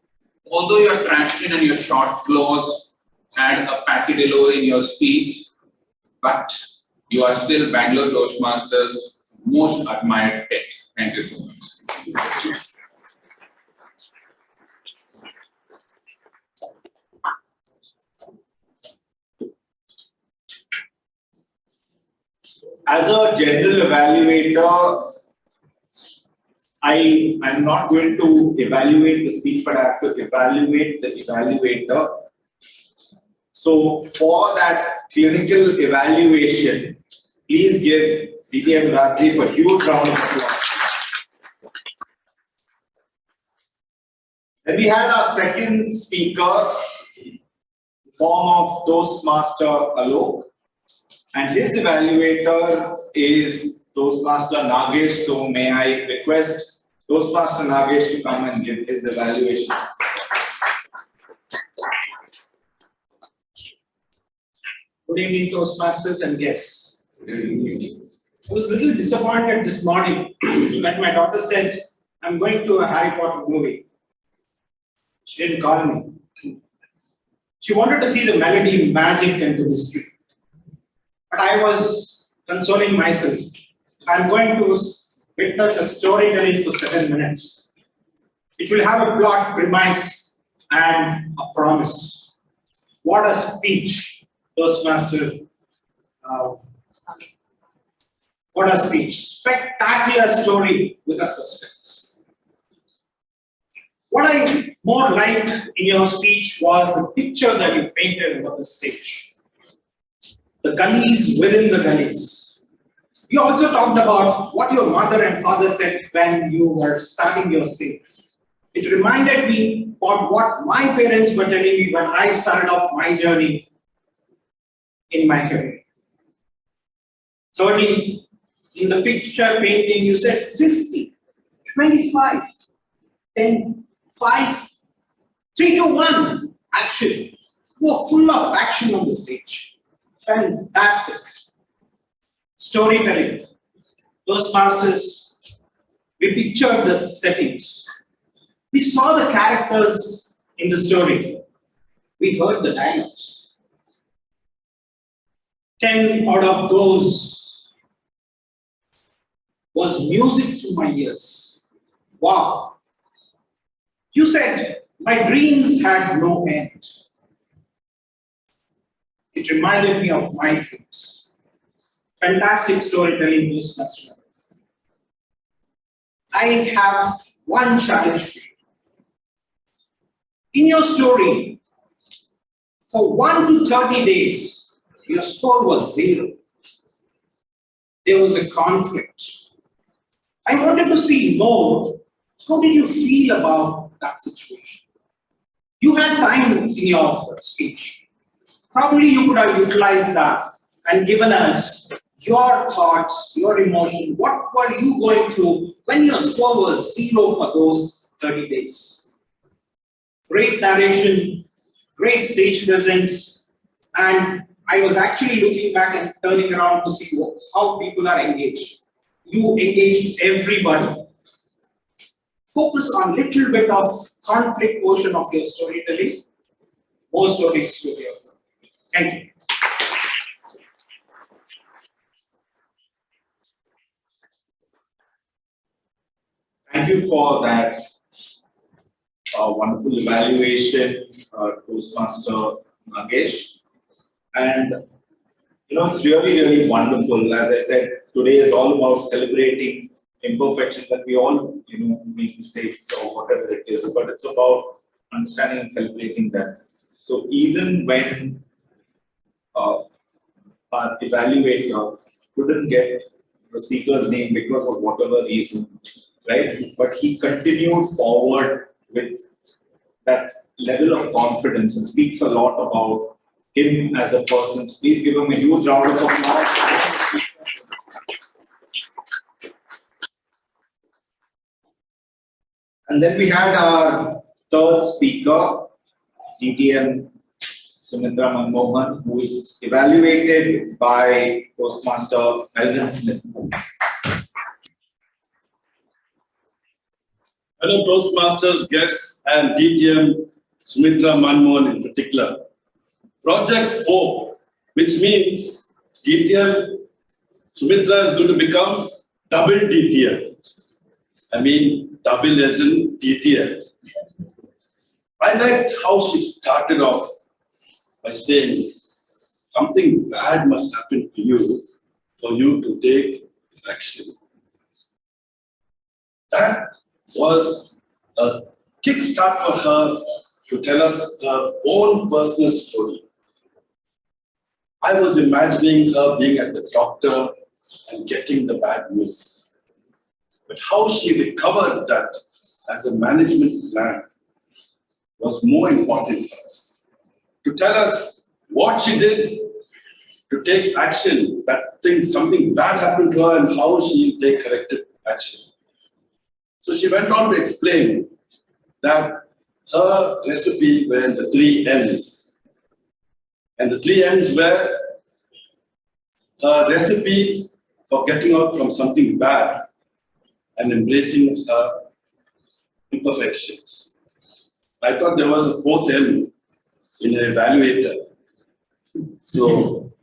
Although your traction and your short close had a peccadillo in your speech, but you are still Bangalore Toastmasters' most admired pet. Thank you so much. As a general evaluator, I'm not going to evaluate the speech, but I have to evaluate the evaluator. So for that clinical evaluation, please give DTM Rajdeep a huge round of applause. Then we had our second speaker, form of Toastmaster Alok, and his evaluator is Toastmaster Nagesh. So may I request Toastmaster Nagesh to come and give his evaluation. Good evening, Toastmasters and guests. I was a little disappointed this morning when my daughter said, I'm going to a Harry Potter movie. She didn't call me. She wanted to see the melody, magic, and the mystery. But I was consoling myself. I'm going to witness a storytelling for 7 minutes. It will have a plot, premise, and a promise. What a speech, Toastmaster. What a speech. Spectacular story with a suspense. What I more liked in your speech was the picture that you painted on the stage. The gullies within the gullies. You also talked about what your mother and father said when you were starting your sales. It reminded me of what my parents were telling me when I started off my journey in my career. Thirdly, in the picture painting, you said 50, 25, 10, 5, 3, 2, 1, action. You are full of action on the stage. Fantastic. Storytelling. Toastmasters, we pictured the settings. We saw the characters in the story. We heard the dialogues. 10 out of those was music to my ears. Wow. You said, my dreams had no end. It reminded me of my dreams. Fantastic storytelling, Toastmaster. I have one challenge for you. In your story, for 1 to 30 days, your score was 0. There was a conflict. I wanted to see more. How did you feel about that situation? You had time in your speech. Probably you could have utilized that and given us your thoughts, your emotion. What were you going through when your score was 0 for those 30 days? Great narration, great stage presence, and I was actually looking back and turning around to see how people are engaged. You engaged everybody. Focus on little bit of conflict portion of your storytelling. More stories to hear from. Thank you. Thank you for that wonderful evaluation, Toastmaster Nagesh. And it's really, really wonderful. As I said, today is all about celebrating imperfections, that we all, make mistakes or whatever it is, but it's about understanding and celebrating that. So even when our evaluator couldn't get the speaker's name because of whatever reason, right? But he continued forward with that level of confidence and speaks a lot about him as a person. Please give him a huge round of applause. And then we had our third speaker, DTM Sumitra Manmohan, who is evaluated by Toastmaster Melvin Smith. Hello, Toastmasters, guests, and DTM Sumitra Manmohan in particular. Project 4, which means DTM Sumitra is going to become double DTM. I mean, double as in DTM. I liked how she started off by saying, something bad must happen to you for you to take action. That was a kickstart for her to tell us her own personal story. I was imagining her being at the doctor and getting the bad news. But how she recovered that as a management plan was more important for us. To tell us what she did to take action, that something bad happened to her and how she will take corrective action. So she went on to explain that her recipe were the 3 M's. And the 3 M's were her recipe for getting out from something bad and embracing her imperfections. I thought there was a 4th M in an evaluator. So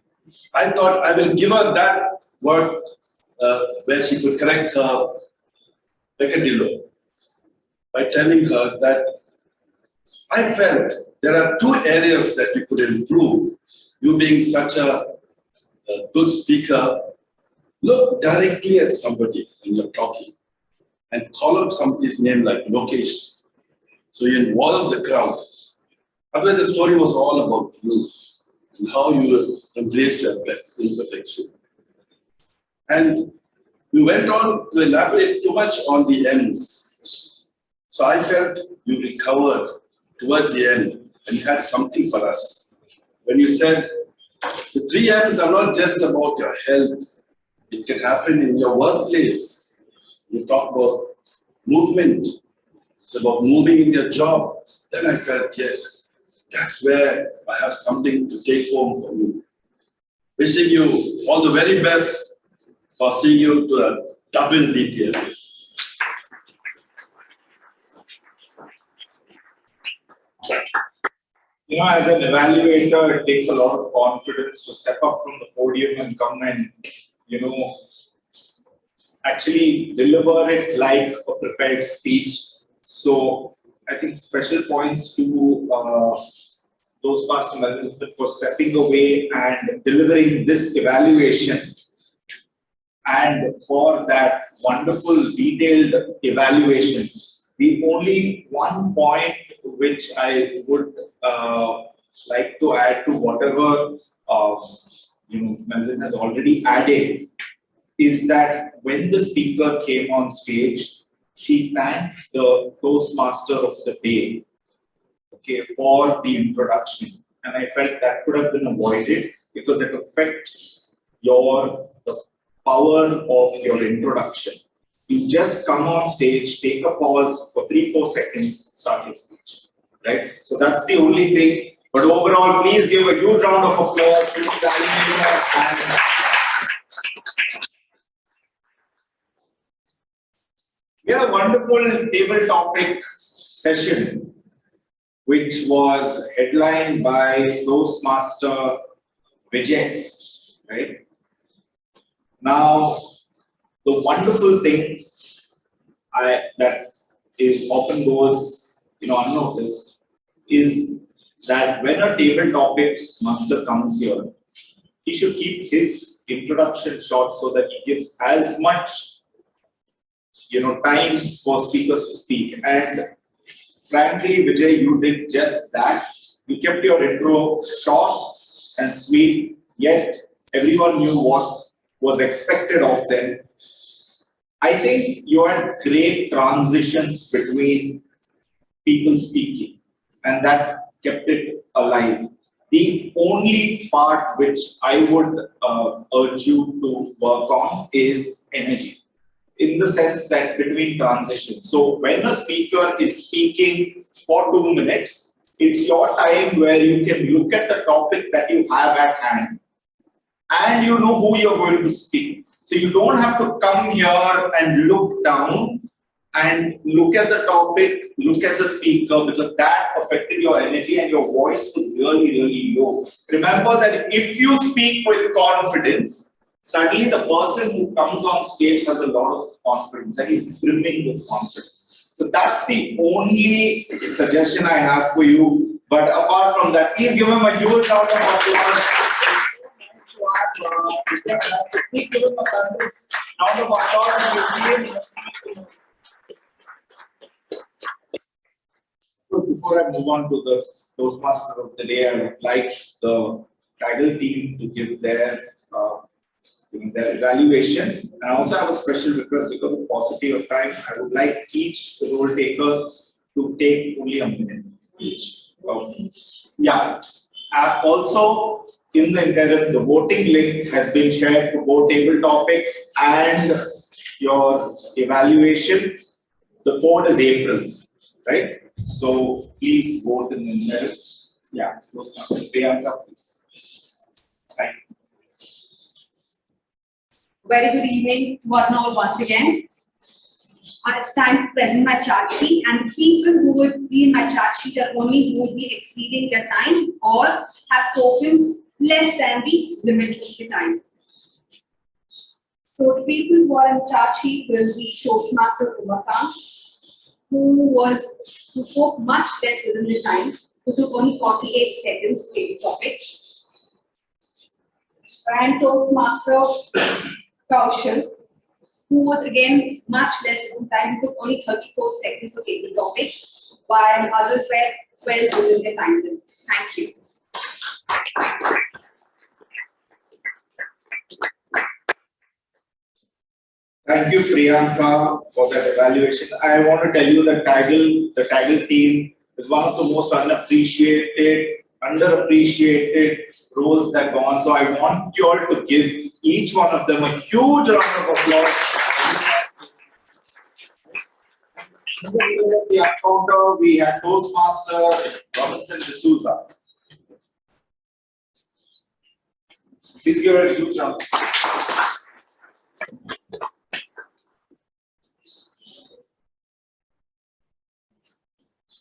I thought I will give her that word where she could correct her peccadillo. by telling her that I felt there are two areas that you could improve. You being such a good speaker, look directly at somebody when you're talking and call out somebody's name like Lokesh. So you involve the crowd. Otherwise, the story was all about you and how you embraced your imperfection. And you went on to elaborate too much on the ends. So I felt you recovered towards the end and you had something for us. When you said, the 3 M's are not just about your health. It can happen in your workplace. You talk about movement. It's about moving in your job. Then I felt, yes, that's where I have something to take home for you. Wishing you all the very best for seeing you to a double DTM. You know, as an evaluator, it takes a lot of confidence to step up from the podium and come and, you know, actually deliver it like a prepared speech. So I think special points to Toastmaster management for stepping away and delivering this evaluation, and for that wonderful detailed evaluation. The only one point which I would like to add to whatever Melvin has already added is that when the speaker came on stage, she thanked the Toastmaster of the day, okay, for the introduction, and I felt that could have been avoided because it affects the power of your introduction. You just come on stage, take a pause for 3-4 seconds, start your speech, right? So that's the only thing. But overall, please give a huge round of applause to the We had a wonderful table topic session, which was headlined by Toastmaster Vijay, right? Now, the wonderful thing that is often goes unnoticed is that when a table topic master comes here, he should keep his introduction short so that he gives as much time for speakers to speak. And frankly, Vijay, you did just that. You kept your intro short and sweet, yet everyone knew what was expected of them. I think you had great transitions between people speaking, and that kept it alive. The only part which I would urge you to work on is energy, in the sense that between transitions. So when a speaker is speaking for 2 minutes, it's your time where you can look at the topic that you have at hand and you know who you're going to speak. So you don't have to come here and look down and look at the topic, look at the speaker, because that affected your energy and your voice was really, really low. Remember that if you speak with confidence, suddenly the person who comes on stage has a lot of confidence and he's brimming with confidence. So that's the only suggestion I have for you. But apart from that, please give him a huge round of applause. Please give him a round of applause. Before I move on to the Toastmaster of the day, I would like the title team to give their evaluation. And I also have a special request because of paucity of time. I would like each role taker to take only a minute each. Also, in the interim, the voting link has been shared for both table topics and your evaluation. The code is April, right? So please vote in the middle. Yeah, Priyanka, please. Thank you. Very good evening to one and all once again. It's time to present my chart sheet, and the people who would be in my chart sheet are only who would be exceeding their time or have spoken less than the limit of the time. So the people who are in the chart sheet will be Toastmaster Umakant, who spoke much less within the time, who took only 48 seconds to take the topic. And Toastmaster Kaushal, who was again much less within time, who took only 34 seconds to take the topic, while others were well within their time limit. Thank you. Thank you, Priyanka, for that evaluation. I want to tell you that the Title team is one of the most underappreciated roles that go on. So I want you all to give each one of them a huge round of applause. The encounter, we had Toastmaster Robinson D'Souza. Please give her a huge round.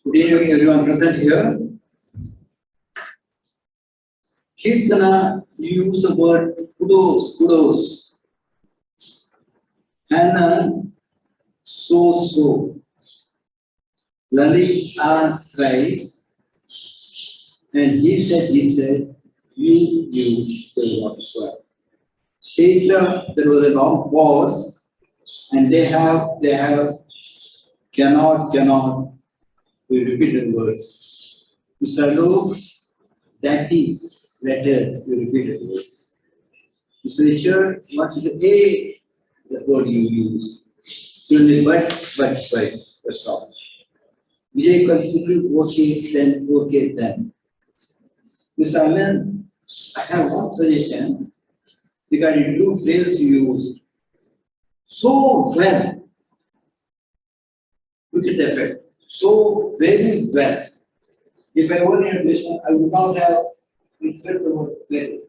Good evening, everyone present here. Kirtana, you use the word kudos. Hannah, so. Lalit are guys. And he said, we use the word well. Chaitra, there was a long pause, and they have cannot. We repeat the words. Mr. Alok, that is, letters, we repeat the words. Mr. Richard, what is the word you use? Similarly, but, that's all. Vijay continue, okay, then. Mr. Anand, I have one suggestion regarding two phrases you used. So well. Look at the effect. So very well. If I were in a business, I would not have inserted the word very.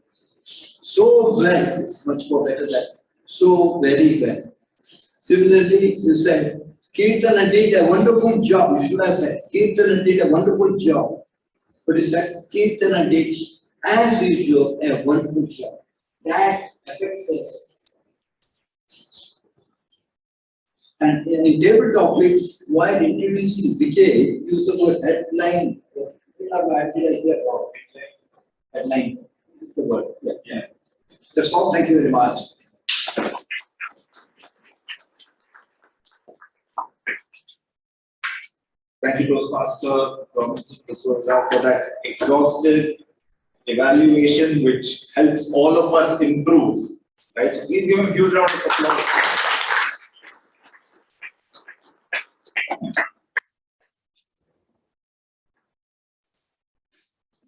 So well, it's much more better than so very well. Similarly, you said, Kirtana did a wonderful job. You should have said, Kirtana did a wonderful job. But you said, Kirtana did, as usual, a wonderful job. That affects the. And in table topics, while introducing Vijay, use the word headline. Headline. The word. Yeah. That's all. Thank you very much. Thank you, Toastmaster Robinson D'Souza, for that exhaustive evaluation, which helps all of us improve. Right? So please give him a huge round of applause.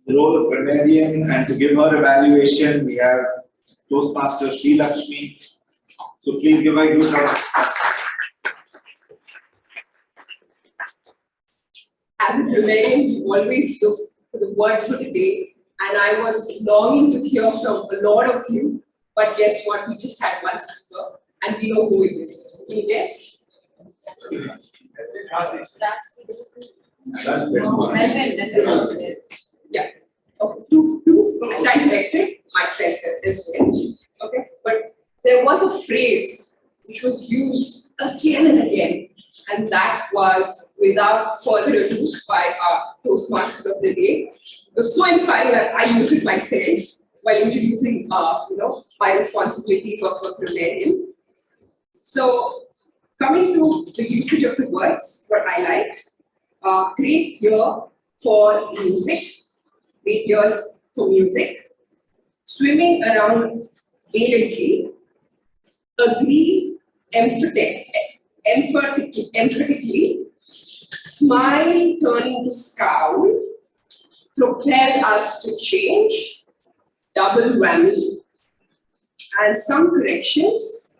The role of grammarian, and to give her evaluation, we have Toastmaster Sri Lakshmi. So please give her a huge round. As a grammarian, we always look for the word for the day, and I was longing to hear from a lot of you. But guess what? We just had one speaker, and we know who it is. Can you guess? Yeah. Okay. Two. I stand corrected myself as well. Okay. But there was a phrase which was used again and again, and that was, without further ado, by our Toastmaster of the day. It was so inspiring that I used it myself while introducing, my responsibilities of a grammarian. So, coming to the usage of the words, what I like, great ear for music, great ears for music, swimming around valiantly, agree emphatically, smile turning to scowl, propel us to change, double whammy, and some corrections.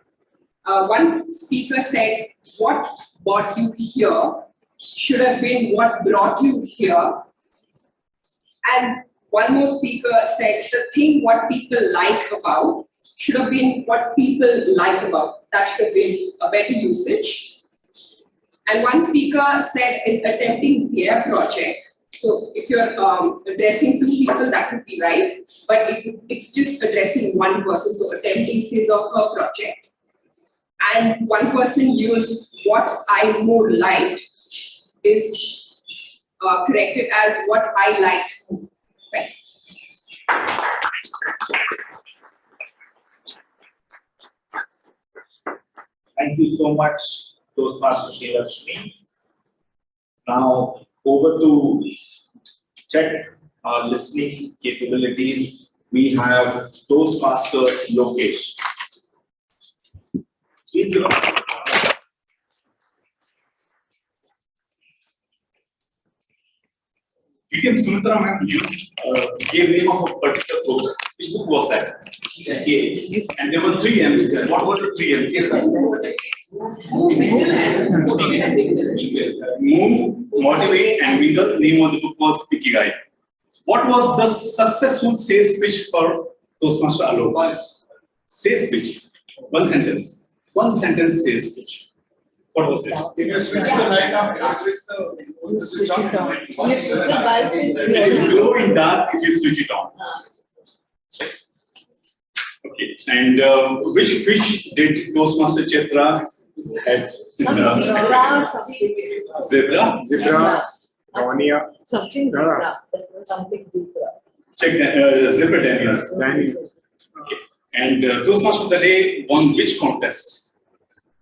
One speaker said, what brought you here should have been what brought you here. And one more speaker said, the thing what people like about should have been what people like about. That should have been a better usage. And one speaker said, is attempting their project. So if you're addressing two people, that would be right. But it's just addressing one person, so attempting his or her project. And one person used what I more liked is corrected as what I liked. Right. Thank you so much, Toastmaster Srilakshmi. Now, over to check our listening capabilities. We have Toastmaster Lokesh. Please give us. DTM Sumitra ma'am gave name of a particular book. Which book was that? And there were 3 M's. What were the 3 M's? Move, motivate, and mingle. Name of the book was Ikigai. What was the successful sales pitch for Toastmaster Alok? Sales pitch. One sentence. One sentence sales pitch. What was it? If you switch the light up, switch it on. It will glow in dark if you switch it on. Okay. And which fish did Toastmaster Chaitra had? Zebra. Zebra. Rania. Something zebra. Something zebra. Check zebra Daniels. Okay. And Toastmaster of the day won which contest?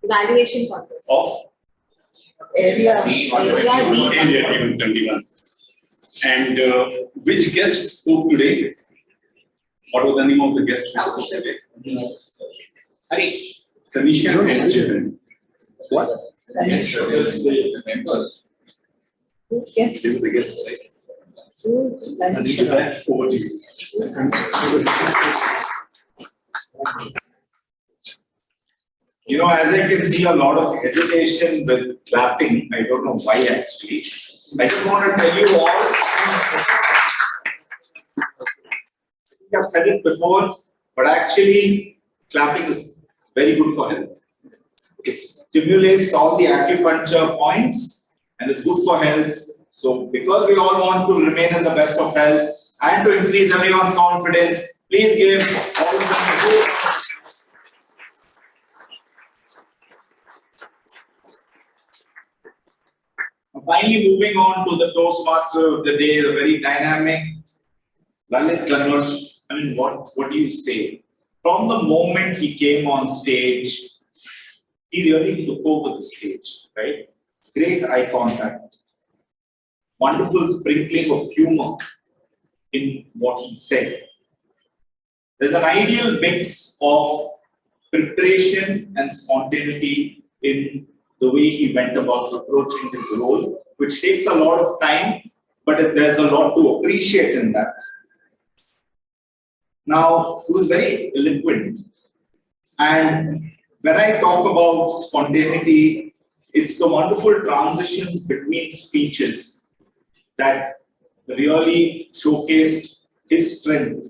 Evaluation contest. Of? Area Area 21. And which guest spoke today? What was the name of the guest who spoke today? Tanisha and Jivan. What? Tanisha is the members. Yes. They were the guests, right? Tanisha, over to you. You know, as I can see a lot of hesitation with clapping, I don't know why actually. I just want to tell you all, I've said it before, but actually clapping is very good for health. It stimulates all the acupuncture points and it's good for health. So because we all want to remain in the best of health and to increase everyone's confidence, please give all of them a good. Finally, moving on to the Toastmaster of the day, the very dynamic Lalit Ganush. I mean, what do you say? From the moment he came on stage, he really took over the stage, right? Great eye contact, wonderful sprinkling of humor in what he said. There's an ideal mix of preparation and spontaneity in the way he went about approaching his role, which takes a lot of time, but there's a lot to appreciate in that. Now, he was very eloquent. And when I talk about spontaneity, it's the wonderful transitions between speeches that really showcased his strength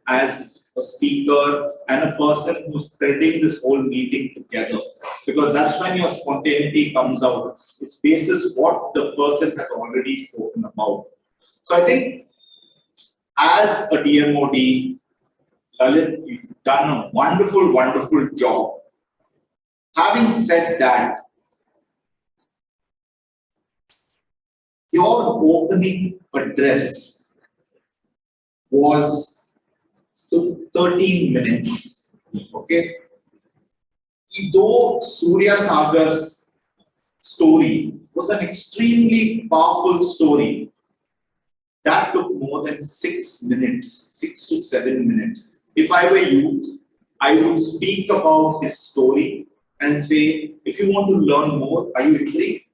as a speaker and a person who's threading this whole meeting together. Because that's when your spontaneity comes out. It's basis what the person has already spoken about. So I think as a DMOD, Lalit, you've done a wonderful, wonderful job. Having said that, your opening address was 13 minutes. Okay? Though Surya Sagar's story was an extremely powerful story, that took more than 6 minutes, 6 to 7 minutes. If I were you, I would speak about his story and say, if you want to learn more, are you intrigued?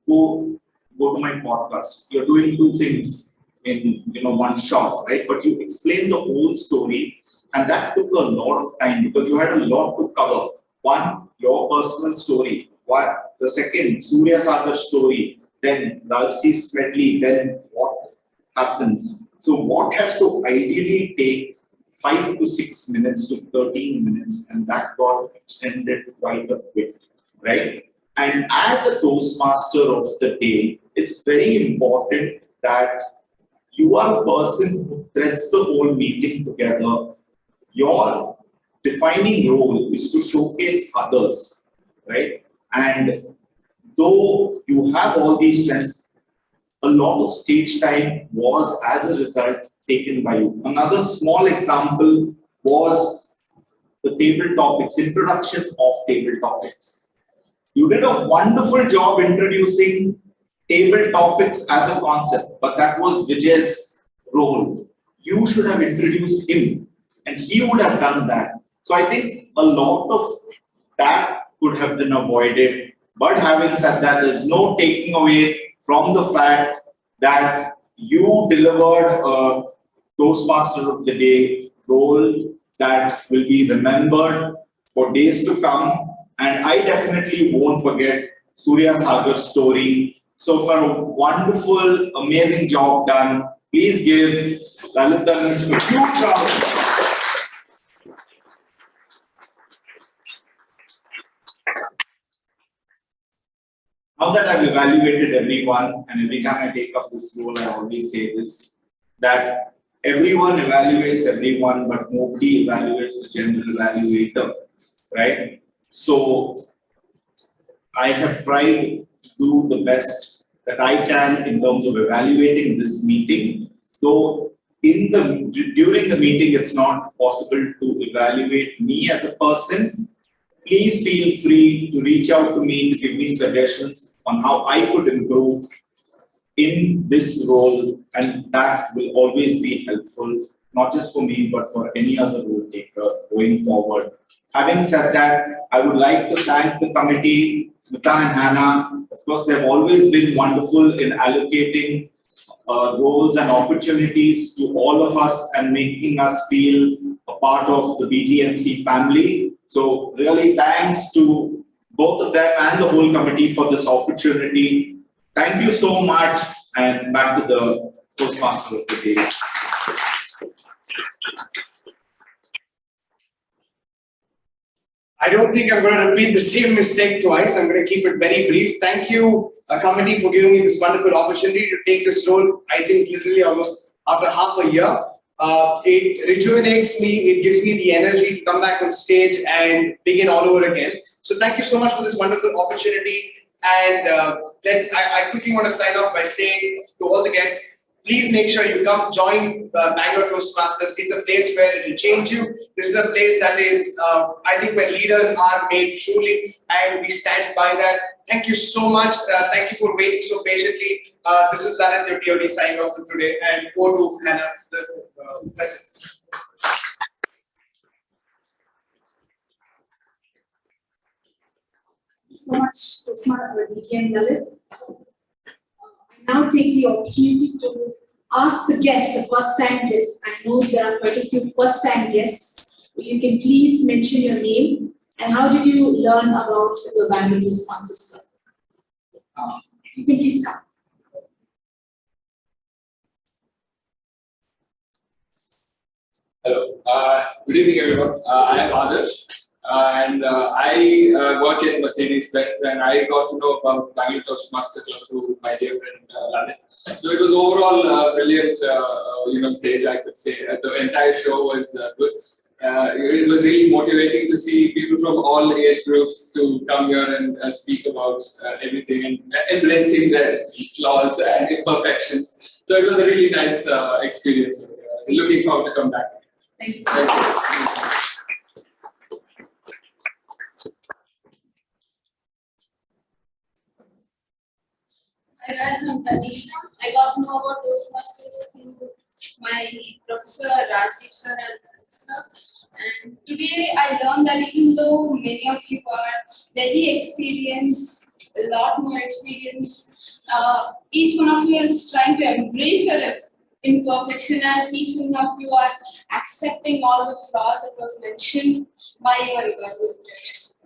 Go to my podcast. You're doing 2 things in one shot, right? But you explain the whole story, and that took a lot of time because you had a lot to cover. One, your personal story. One, the second, Surya Sagar's story. Then Ralsei Smedley. Then what happens? So what has to ideally take 5 to 6 minutes to 13 minutes, and that got extended quite a bit, right? And as a Toastmaster of the day, it's very important that you are a person who threads the whole meeting together. Your defining role is to showcase others, right? And though you have all these strengths, a lot of stage time was as a result taken by you. Another small example was the table topics, introduction of table topics. You did a wonderful job introducing table topics as a concept, but that was Vijay's role. You should have introduced him, and he would have done that. So I think a lot of that could have been avoided. But having said that, there's no taking away from the fact that you delivered a Toastmaster of the Day role that will be remembered for days to come. And I definitely won't forget Surya Sagar's story. So for a wonderful, amazing job done, please give Lalit Dhanaj a huge round. Now that I've evaluated everyone, and every time I take up this role, I always say this, that everyone evaluates everyone, but nobody evaluates the general evaluator, right? So I have tried to do the best that I can in terms of evaluating this meeting, though during the meeting it's not possible to evaluate me as a person. Please feel free to reach out to me to give me suggestions on how I could improve in this role, and that will always be helpful, not just for me, but for any other role taker going forward. Having said that, I would like to thank the committee, Smita and Hannah. Of course, they've always been wonderful in allocating roles and opportunities to all of us and making us feel a part of the BTMC family. So really thanks to both of them and the whole committee for this opportunity. Thank you so much, and back to the Toastmaster of the Day. I don't think I'm going to repeat the same mistake twice. I'm going to keep it very brief. Thank you, committee, for giving me this wonderful opportunity to take this role. I think literally almost after half a year. It rejuvenates me. It gives me the energy to come back on stage and begin all over again. So thank you so much for this wonderful opportunity. And then I quickly want to sign off by saying to all the guests, please make sure you come join Bangalore Toastmasters. It's a place where it will change you. This is a place that is, I think, where leaders are made truly, and we stand by that. Thank you so much. Thank you for waiting so patiently. This is Lalit, your TOD, signing off for today, and over to Hannah, the president. So much, Toastmaster DTM Lalit. I now take the opportunity to ask the guests, the first-time guests. I know there are quite a few first-time guests. If you can please mention your name and how did you learn about the Bangalore Toastmasters Club? You can please come. Hello. Good evening, everyone. I am Adarsh. And I work in Mercedes-Benz, and I got to know about Bangalore Toastmasters Club through my dear friend Lalit. So it was overall a brilliant, stage, I could say. The entire show was good. It was really motivating to see people from all age groups to come here and speak about everything and embracing their flaws and imperfections. So it was a really nice experience. Looking forward to come back. Thank you. Thank you. Hi guys, I'm Tanisha. I got to know about Toastmasters through my professor Rajiv sir and Lalit sir. And today I learned that even though many of you are very experienced, a lot more experienced, each one of you is trying to embrace your imperfection, and each one of you are accepting all the flaws that was mentioned by your evaluators.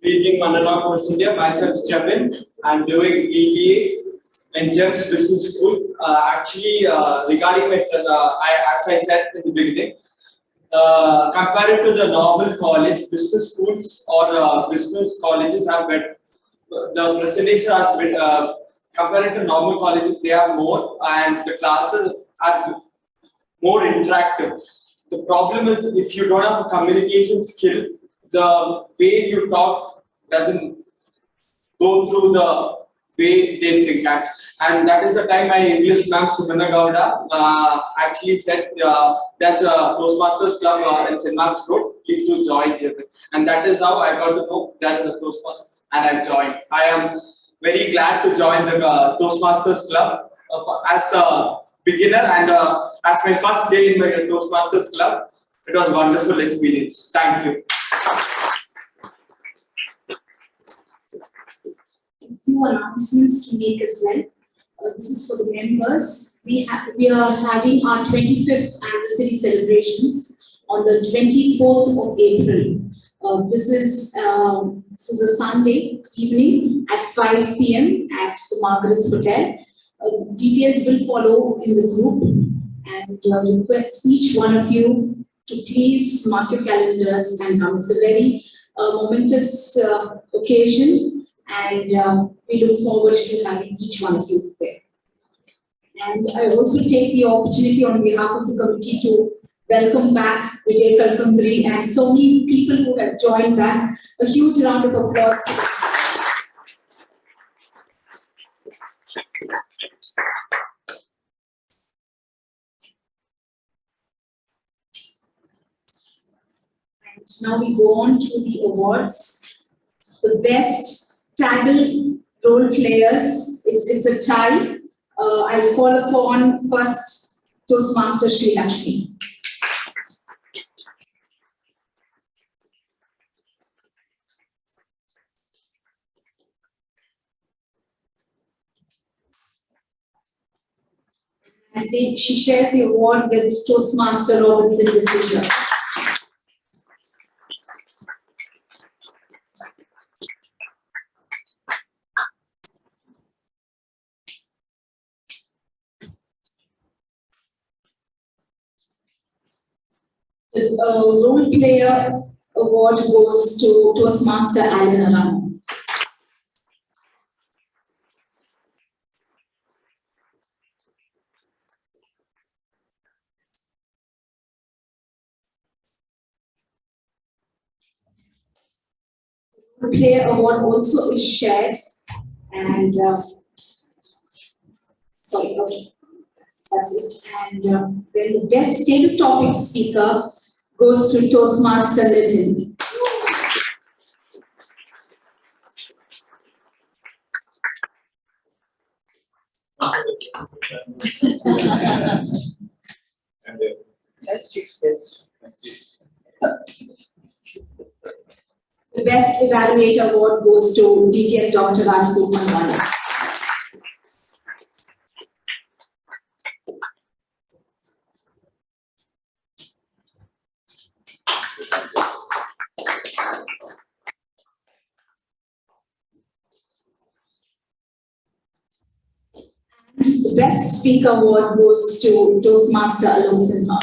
Good evening, Manana India. Myself, Chavin. I'm doing BBA in GEMS Business School. Regarding my, as I said in the beginning, compared to the normal college, business schools or business colleges have better. The presentation has been compared to normal colleges, they are more, and the classes are more interactive. The problem is if you don't have a communication skill, the way you talk doesn't go through the way they think. And that is the time my English ma'am Sumana Gowda actually said there's a Toastmasters Club in St. Mark's Road, please do join. And that is how I got to know there is a Toastmasters and I joined. I am very glad to join the Toastmasters Club as a beginner and as my first day in my Toastmasters Club. It was a wonderful experience. Thank you. Few announcements to make as well. This is for the members. We are having our 25th anniversary celebrations on the 24th of April. This is a Sunday evening at 5 p.m. at the Margaret Hotel. Details will follow in the group, and request each one of you to please mark your calendars and come. It's a very momentous occasion, and we look forward to having each one of you there. And I also take the opportunity on behalf of the committee to welcome back Vijay Kalkundri and so many people who have joined back. A huge round of applause. And now we go on to the awards. The best taggle role players, it's a tie. I'll call upon first Toastmaster Sri Lakshmi. And she shares the award with Toastmaster Robinson D'Souza. The role player award goes to Toastmaster Alan Aram. The player award also is shared, and sorry, okay, that's it. And then the best state topic speaker goes to Toastmaster Nitin. The best evaluator award goes to DTM Dr. Rajsu Mandana. The best speaker award goes to Toastmaster Alok Sinha.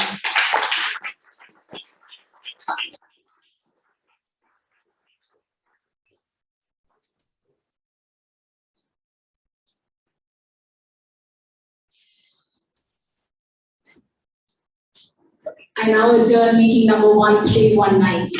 I now adjourn meeting number 1319.